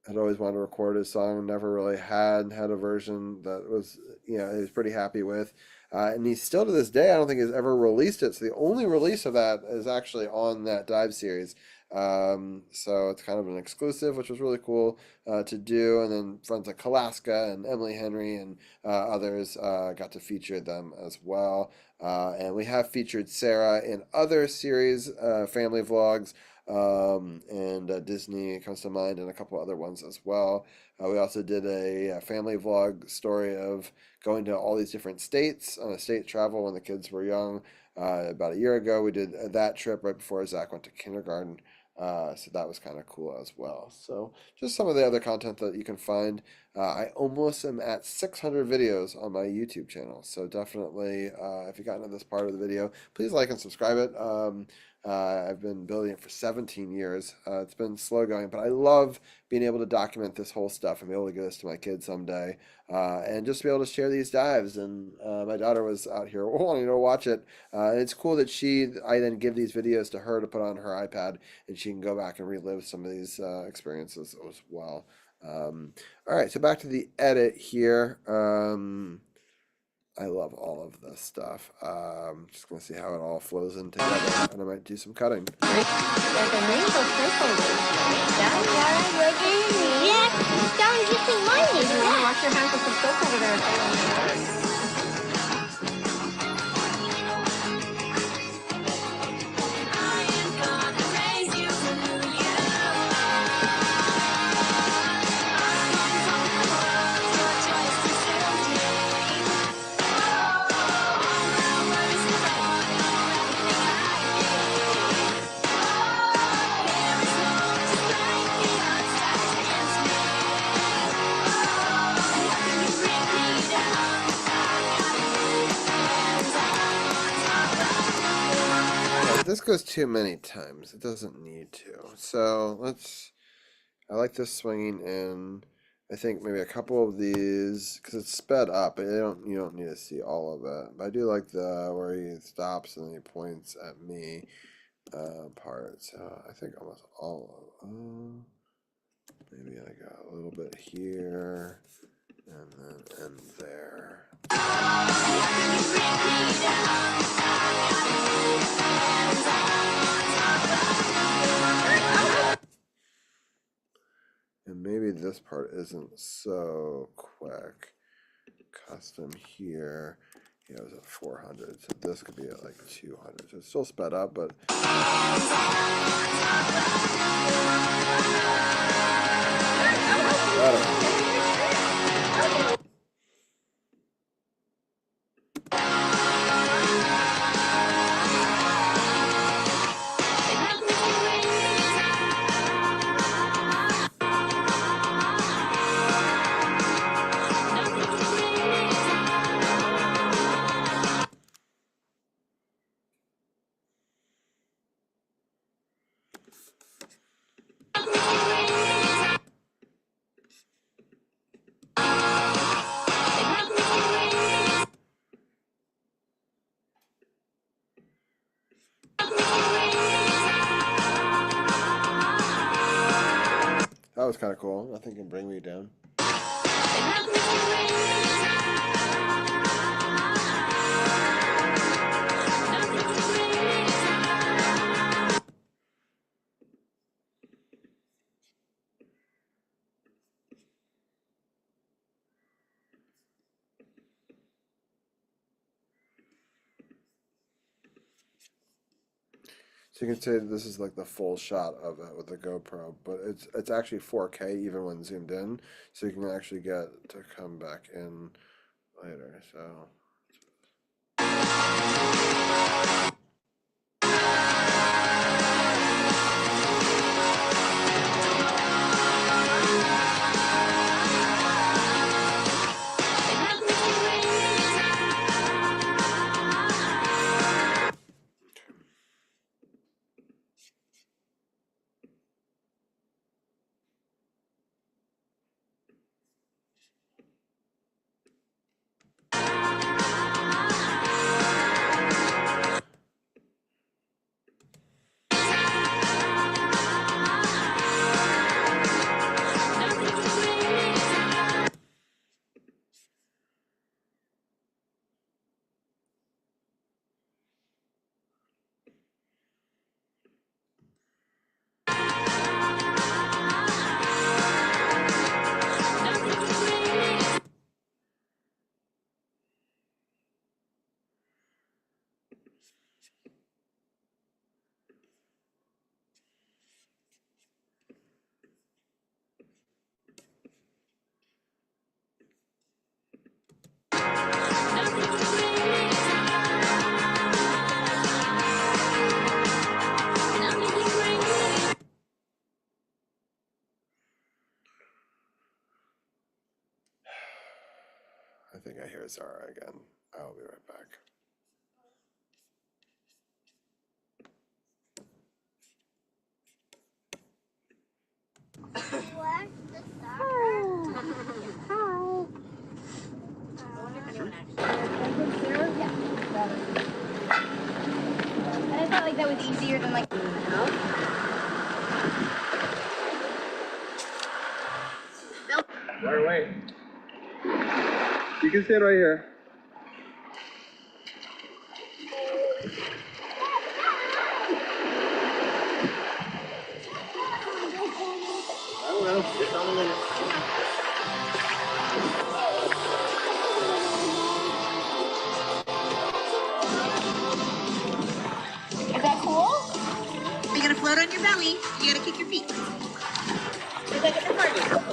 had always wanted to record his song, never really had a version that was, he was pretty happy with. And he still to this day, I don't think has ever released it. So the only release of that is actually on that dive series. So it's kind of an exclusive, which was really cool to do. And then friends like Kalaska and Emily Henry and others got to feature them as well. And we have featured Sarah in other series, family vlogs, and Disney comes to mind, and a couple other ones as well. We also did a family vlog story of going to all these different states on a state travel when the kids were young. About a year ago, we did that trip right before Zach went to kindergarten. So that was kind of cool as well. So just some of the other content that you can find. I almost am at 600 videos on my YouTube channel. So definitely, if you got into this part of the video, please like and subscribe it. I've been building it for 17 years. It's been slow going, but I love being able to document this whole stuff and be able to give this to my kids someday, and just be able to share these dives. And my daughter was out here wanting to watch it, and it's cool that I then give these videos to her to put on her iPad, and she can go back and relive some of these experiences as well. All right, so back to the edit here. I love all of this stuff. Just gonna see how it all flows in together, and I might do some cutting. There's a rainbow purple down yard looking. Yep, don't you see money? Yeah. Wash your hands with some soap over there. This goes too many times. It doesn't need to. So I like this swinging in. I think maybe a couple of these, because it's sped up. You don't need to see all of it. But I do like the where he stops and then he points at me part. So I think almost all of them. Maybe I got a little bit here and then end there. And maybe this part isn't so quick. Custom here. Yeah, it was at 400, so this could be at like 200. So it's still sped up, but that was kind of cool. Nothing can bring me down. So you can say this is like the full shot of it with the GoPro, but it's actually 4K even when zoomed in, so you can actually get to come back in later. So I think I hear Zara again. I'll be right back. was easier than like, Right away. You can stand right here. I don't know. It's on a minute. Is that cool? You gotta float on your belly. You gotta kick your feet. Is that the party?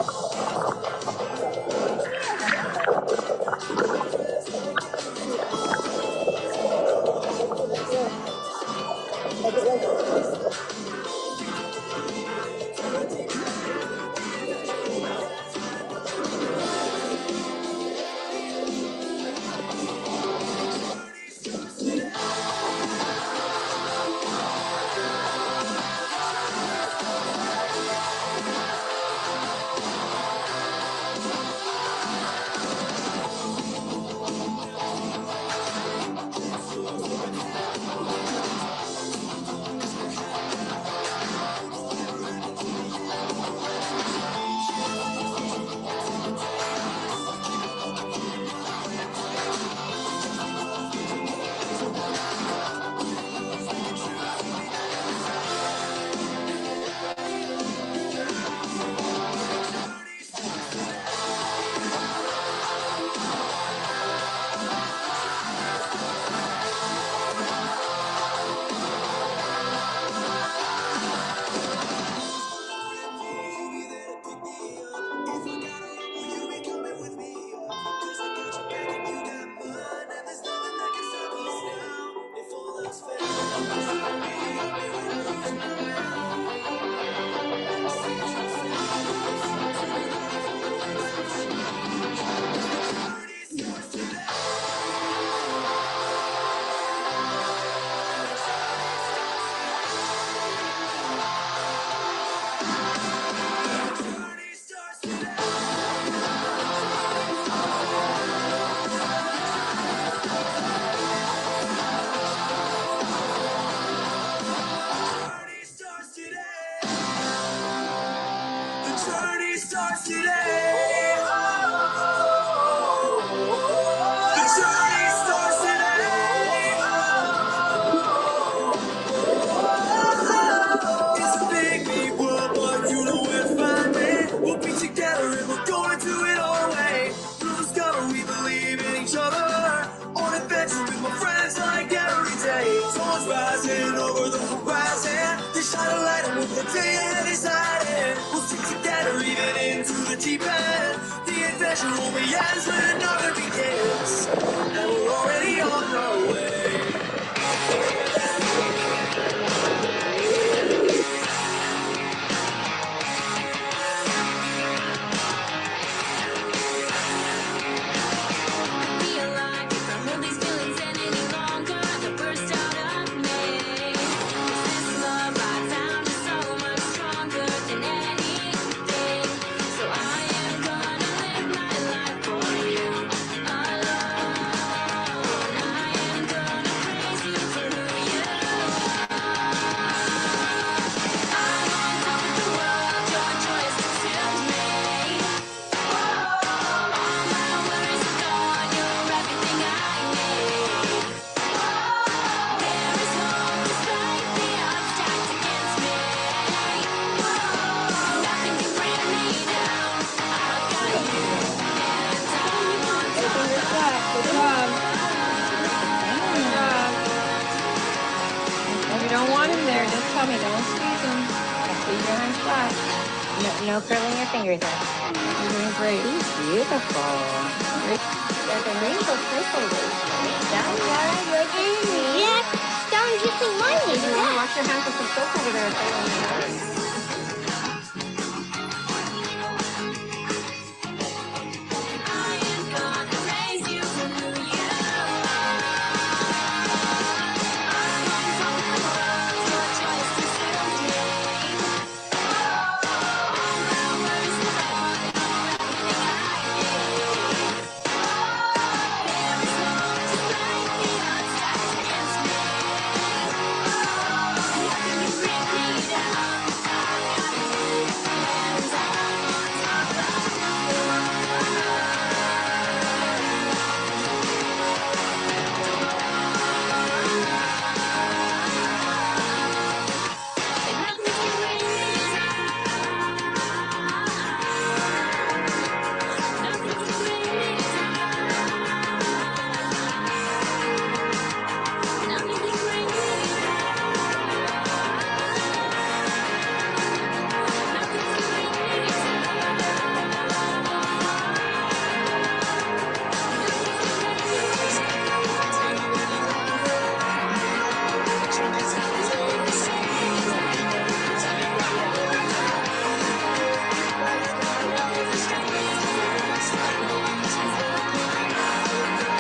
No curling your fingers up. You're doing great. Beautiful. There's a rainbow purple. Down, Yara, you're doing it. Down, you can mind it. Wash your hands with some soap over there.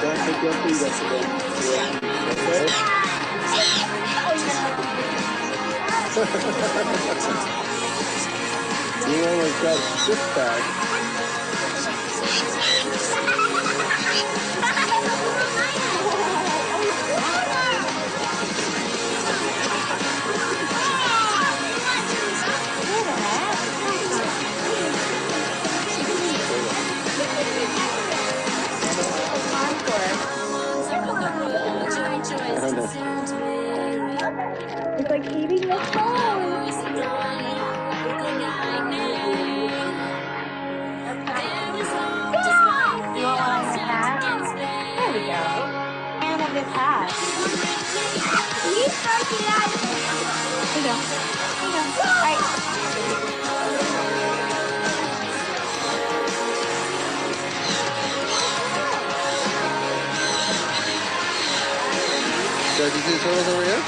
Don't take your feet up again. Okay? You almost got a six-pack. It's like eating your phone. You want one on your hat? There we go. And a good hat. You start it out. Here you go. Here you go. All right. Guys, you see the turtles over here?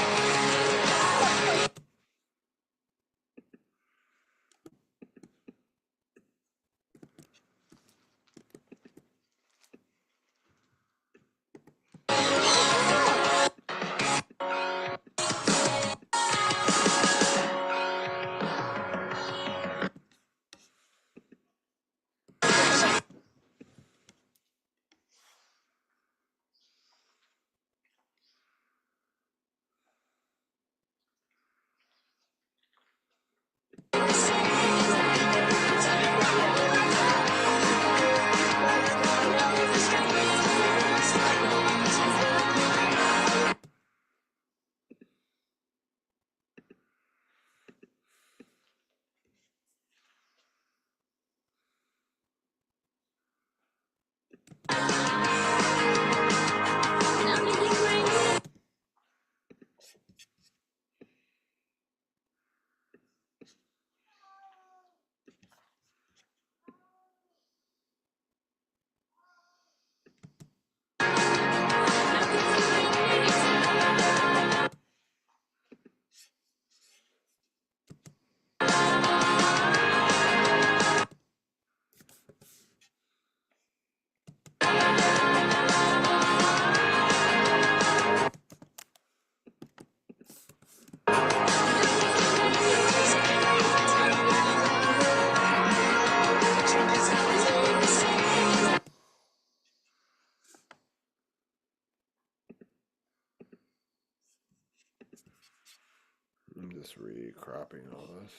I'm just recropping all this.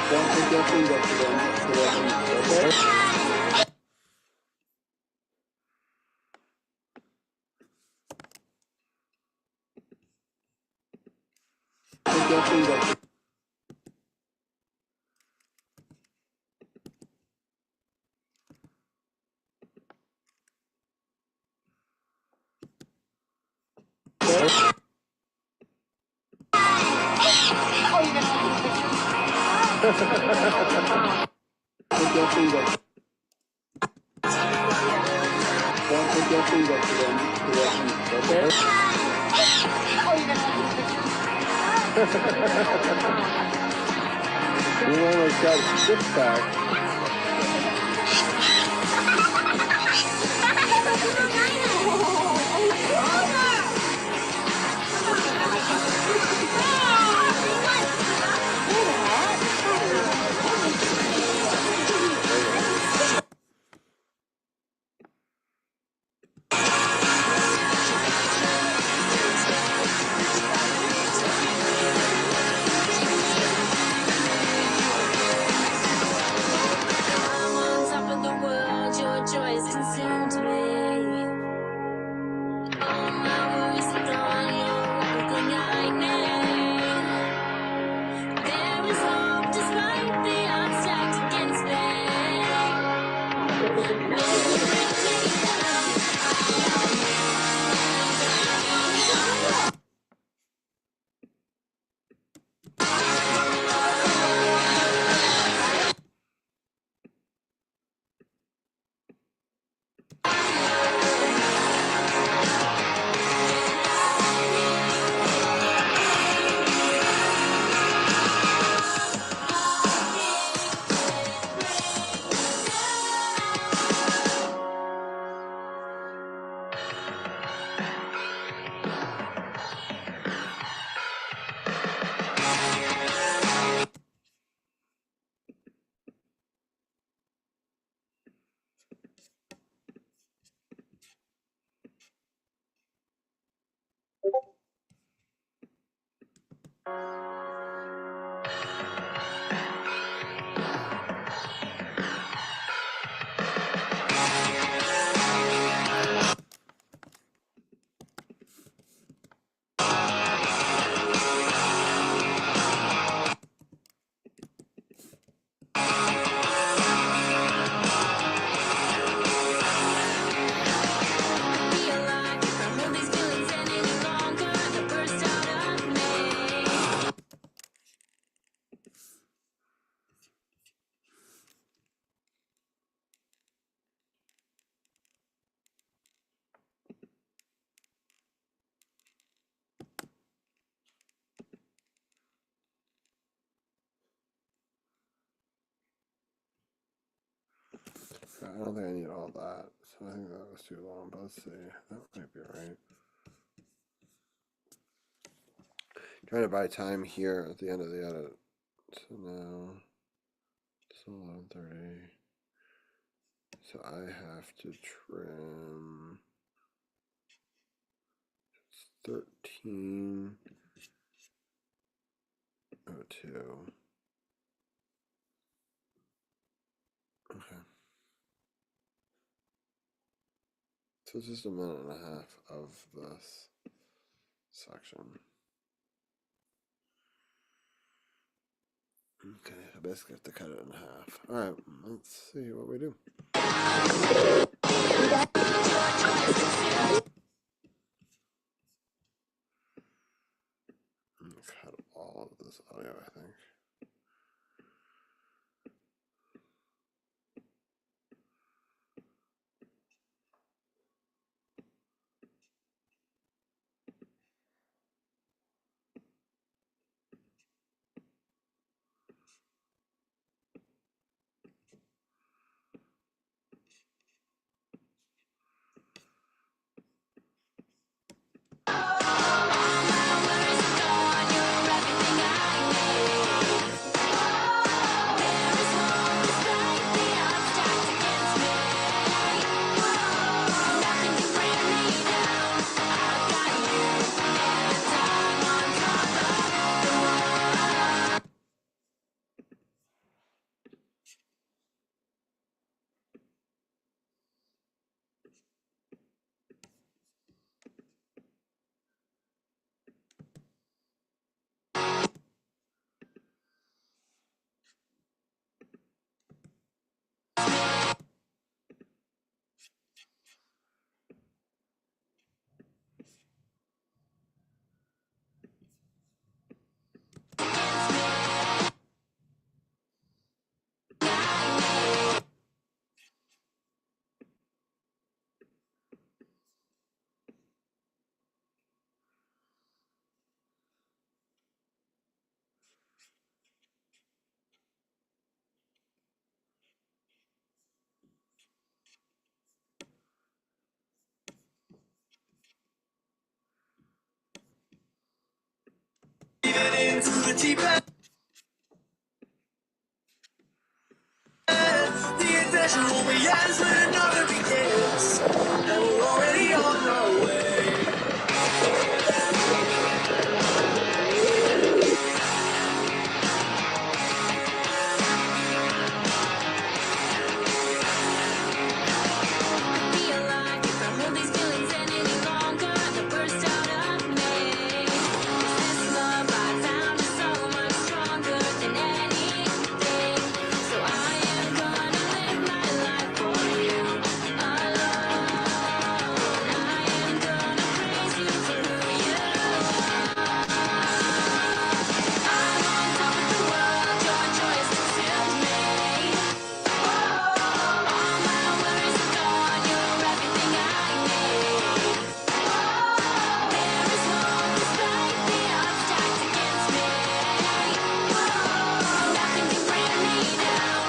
Don't take your feet up again. Okay? Take your feet up. Okay? Take your feet up. Don't take your feet up again. Okay? You almost got a six-pack. I'm on top of the world, your joys consumed me. I don't think I need all that, so I think that was too long, but let's see. That might be right. Trying to buy time here at the end of the edit. So now it's 11:30. So I have to trim 13:02. Okay. So it's just a minute and a half of this section. Okay, I basically have to cut it in half. All right, let's see what we do. Cut all of this audio, I think. Into the deep end. The adventure only ends when another begins, and we're already on our way. Be alive, if I hold these feelings any longer, they'll burst out of me. This love I found is so much stronger than anything. So I am gonna live my life for you alone. I am gonna praise you for who you are. I'm on top of the world, your choice consumes me. All my worries are gone, you're everything I need. There is hope despite the odds stacked against me. Nothing can bring me down.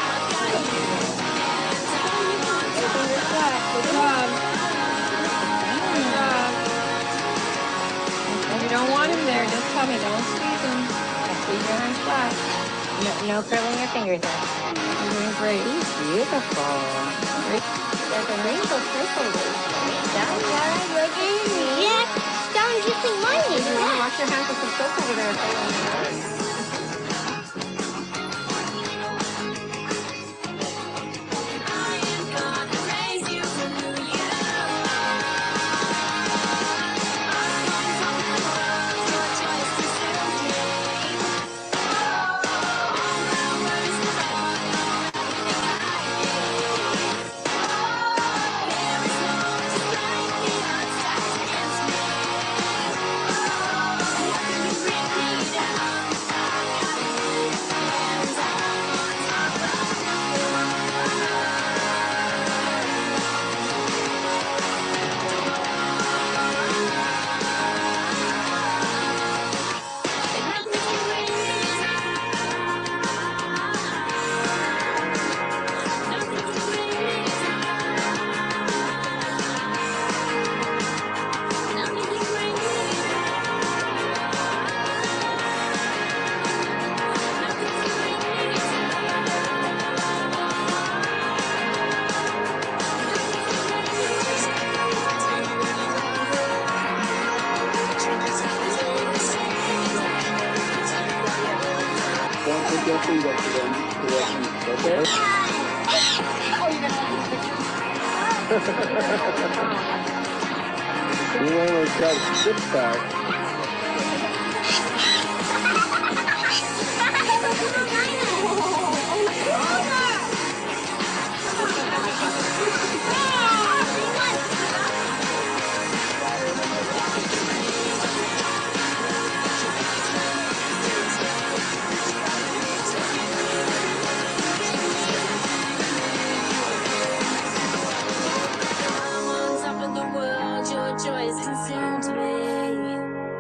I've got you, and I'm on top of the world. If you don't want him there, just tell me. Don't squeeze him. I'll squeeze your arms flat. No curling your fingers in. You're doing great. He's beautiful. There's a rainbow purple. Yeah, look at me. Yeah, don't you between my knees. You want to wash your hands with some soap over there? You almost got six pack. On top of the world, your joys consumed me.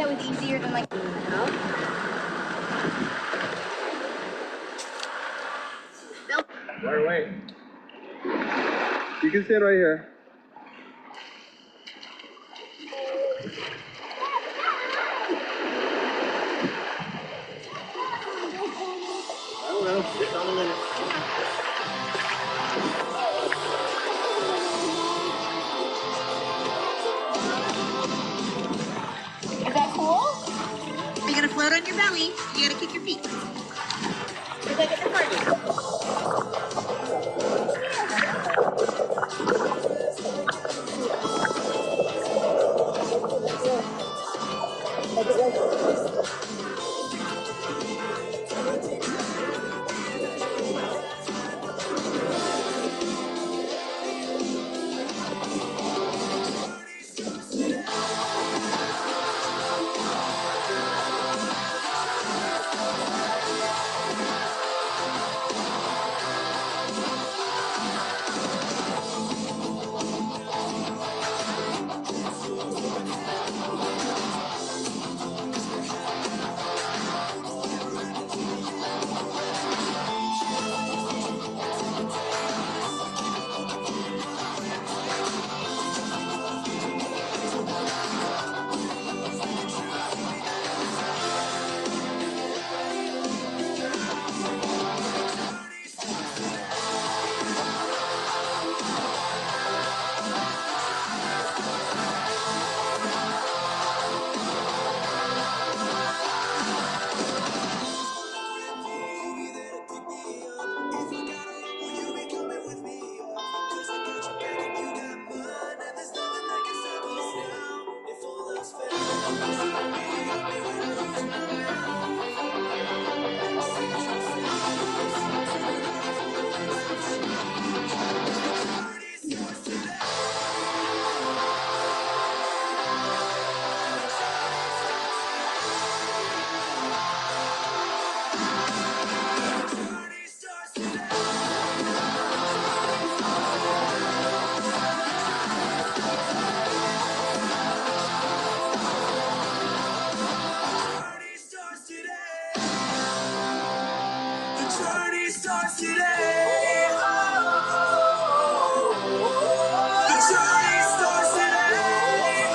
that was easier than like. Right away. You can sit right here. I don't know. Sit down a minute. Is that cool? You're gonna float on your belly. You gotta kick your feet. It's like at the party. starts today. The journey starts today.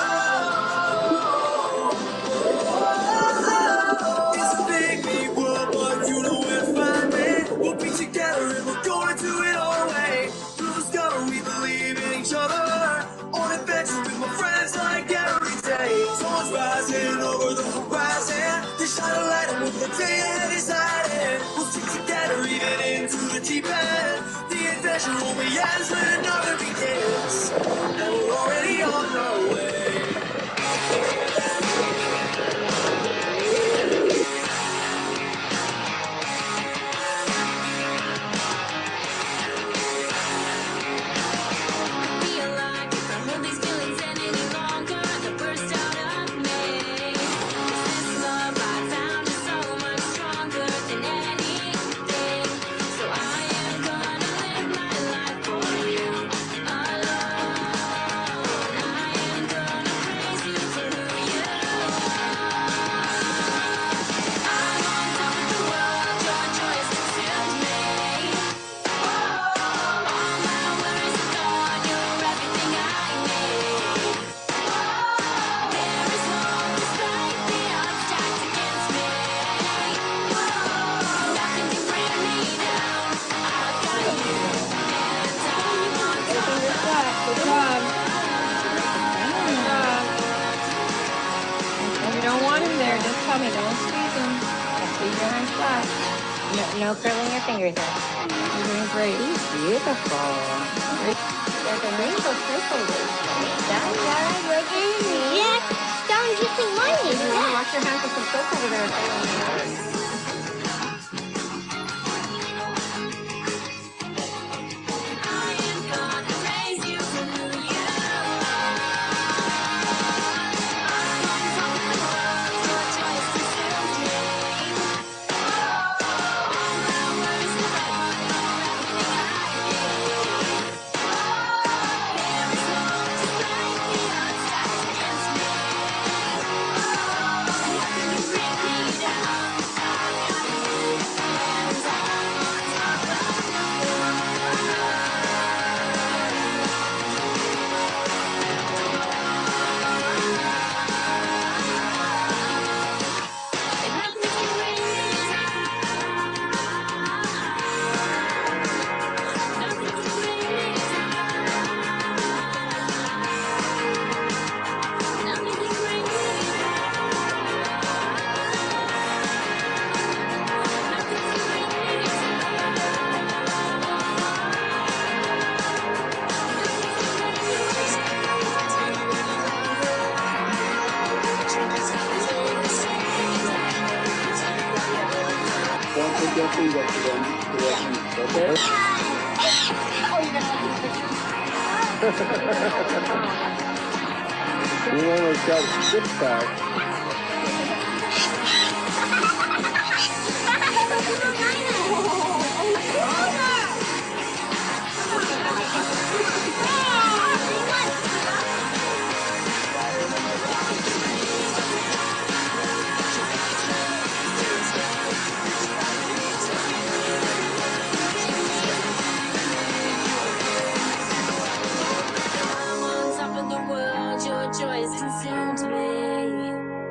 It's a big, big world, but you know where to find me. We'll be together and we're gonna do it our way. Through the struggle, we believe in each other. On adventure with my friends like every day. Sun's rising over the horizon. They shine a light on the day ahead is hiding. We'll stick together even into the deep end. The adventure only ends when another begins. And we're already on our way. Feel like if I hold these feelings any longer, the burst out of me. This love I found is so much stronger than anything. So I am gonna live my life for you alone. I am gonna praise you for who you are. I'm on top of the world, your choice consumes me. All my worries are gone, you're everything I need. There is hope despite the odds stacked against me. Nothing can bring me down. I've got you, and I'm on top of the world. Good job. If you don't want him there, just tell me. Don't squeeze him. Just leave your hands flat. No curling your fingers up. You're doing great. He's beautiful. There's a rainbow purple loop. Don't worry, you're getting yet. Don't you think mine is You want to that? wash your hands with some soap over there. I am gonna praise you for who you are. I'm on top of the world, your choice consumes me. All my worries are gone, you're everything I need. There is hope despite the odds stacked against me. Nothing can bring me down. I've got you, and I'm on top of the world. Don't forget to get to them. Okay? You almost got a six pack. I'm on top of the world, your joys consumed me.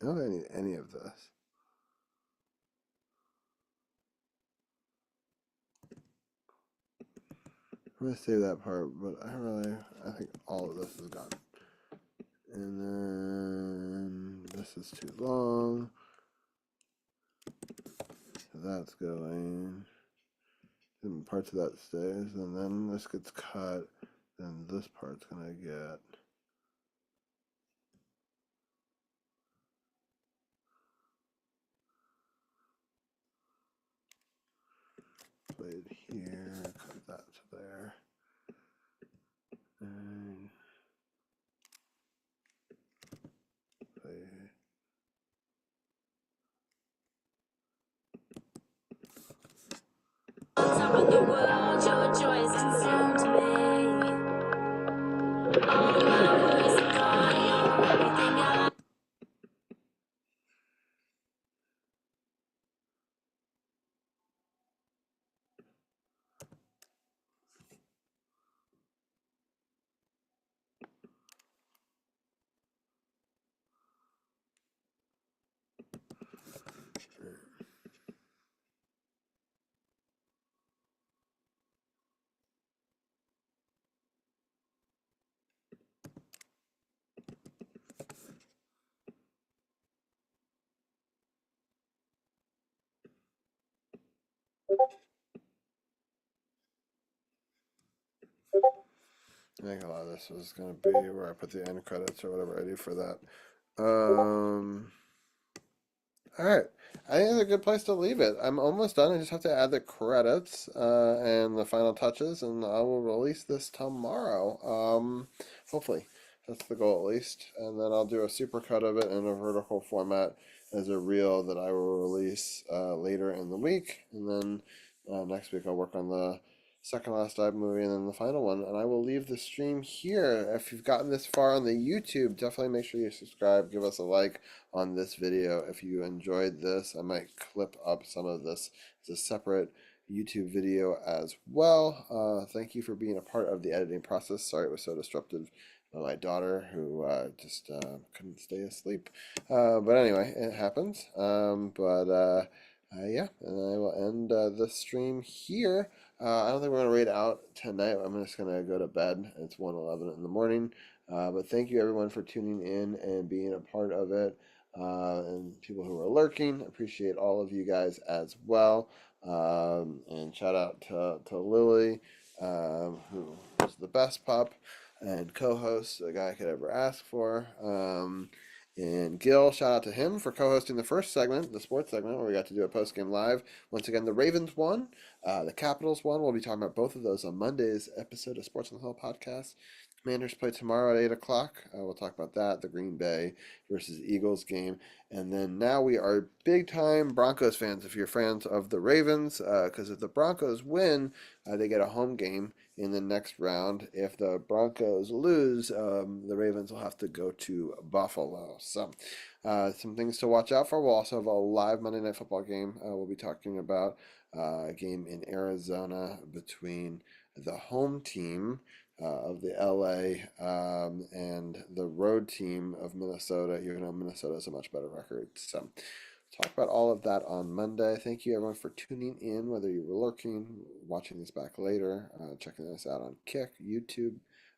I don't think I need any of this. I'm gonna save that part, but I think all of this is gone. And then this is too long. So that's going. And parts of that stays, and then this gets cut, and this part's gonna get played here, cut that to there. And play. Top of the world, your joy is consumed me. All my voice and call, everything I I think a lot of this is gonna be where I put the end credits or whatever I do for that. All right. I think it's a good place to leave it. I'm almost done. I just have to add the credits and the final touches, and I will release this tomorrow. Hopefully, that's the goal at least. And then I'll do a super cut of it in a vertical format as a reel that I will release later in the week. And then next week I'll work on the second last dive movie and then the final one. And I will leave the stream here. If you've gotten this far on the YouTube, definitely make sure you subscribe, give us a like on this video. If you enjoyed this, I might clip up some of this as a separate YouTube video as well. Thank you for being a part of the editing process. Sorry it was so disruptive by my daughter who just couldn't stay asleep. But anyway, it happens. Yeah, and I will end the stream here. I don't think we're going to raid out tonight. I'm just going to go to bed. It's 1:11 in the morning. But thank you everyone for tuning in and being a part of it. And people who are lurking, appreciate all of you guys as well. And shout out to Lily, who is the best pup and co-host the guy I could ever ask for. And Gil, shout out to him for co-hosting the first segment, the sports segment, where we got to do a post-game live. Once again, the Ravens won, the Capitals won. We'll be talking about both of those on Monday's episode of Sports on the Hill podcast. Commanders play tomorrow at 8 o'clock. We'll talk about that, the Green Bay versus Eagles game. And then now we are big-time Broncos fans if you're fans of the Ravens, because if the Broncos win, they get a home game in the next round. If the Broncos lose, the Ravens will have to go to Buffalo. So some things to watch out for. We'll also have a live Monday Night Football game. We'll be talking about a game in Arizona between the home team of the LA and the road team of Minnesota, even though Minnesota has a much better record. So talk about all of that on Monday. Thank you everyone for tuning in, whether you were lurking, watching this back later, checking us out on Kick, YouTube,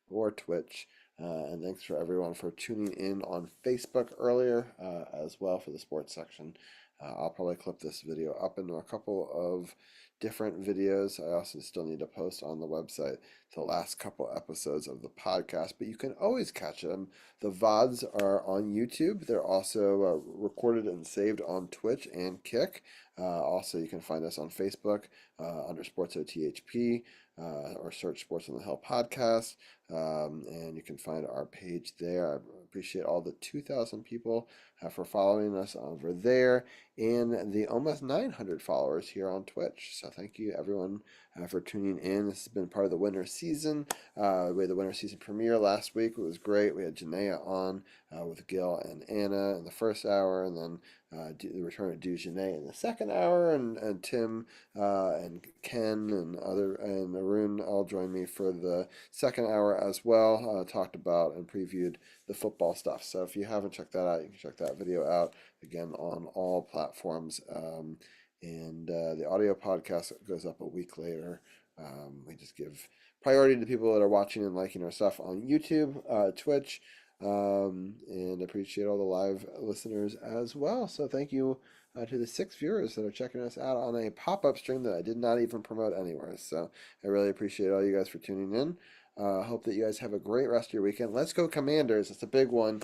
or Twitch. And thanks for everyone for tuning in on Facebook earlier as well for the sports section. I'll probably clip this video up into a couple of different videos. I also still need to post on the website the last couple episodes of the podcast, but you can always catch them. The VODs are on YouTube. They're also recorded and saved on Twitch and Kick. Also, you can find us on Facebook under Sports OTHP or search Sports on the Hill podcast, and you can find our page there. I appreciate all the 2,000 people for following us over there and the almost 900 followers here on Twitch. So thank you everyone for tuning in. This has been part of the winter season. We had the winter season premiere last week. It was great. We had Janaea on with Gil and Anna in the first hour, and then the return of Dugenet in the second hour, and Tim and Ken and Arun all joined me for the second hour as well. Talked about and previewed the football stuff. So if you haven't checked that out, you can check that video out again on all platforms. And the audio podcast goes up a week later. We just give priority to people that are watching and liking our stuff on YouTube, Twitch, and appreciate all the live listeners as well. So thank you to the 6 viewers that are checking us out on a pop-up stream that I did not even promote anywhere. So I really appreciate all you guys for tuning in. Hope that you guys have a great rest of your weekend. Let's go Commanders. It's a big one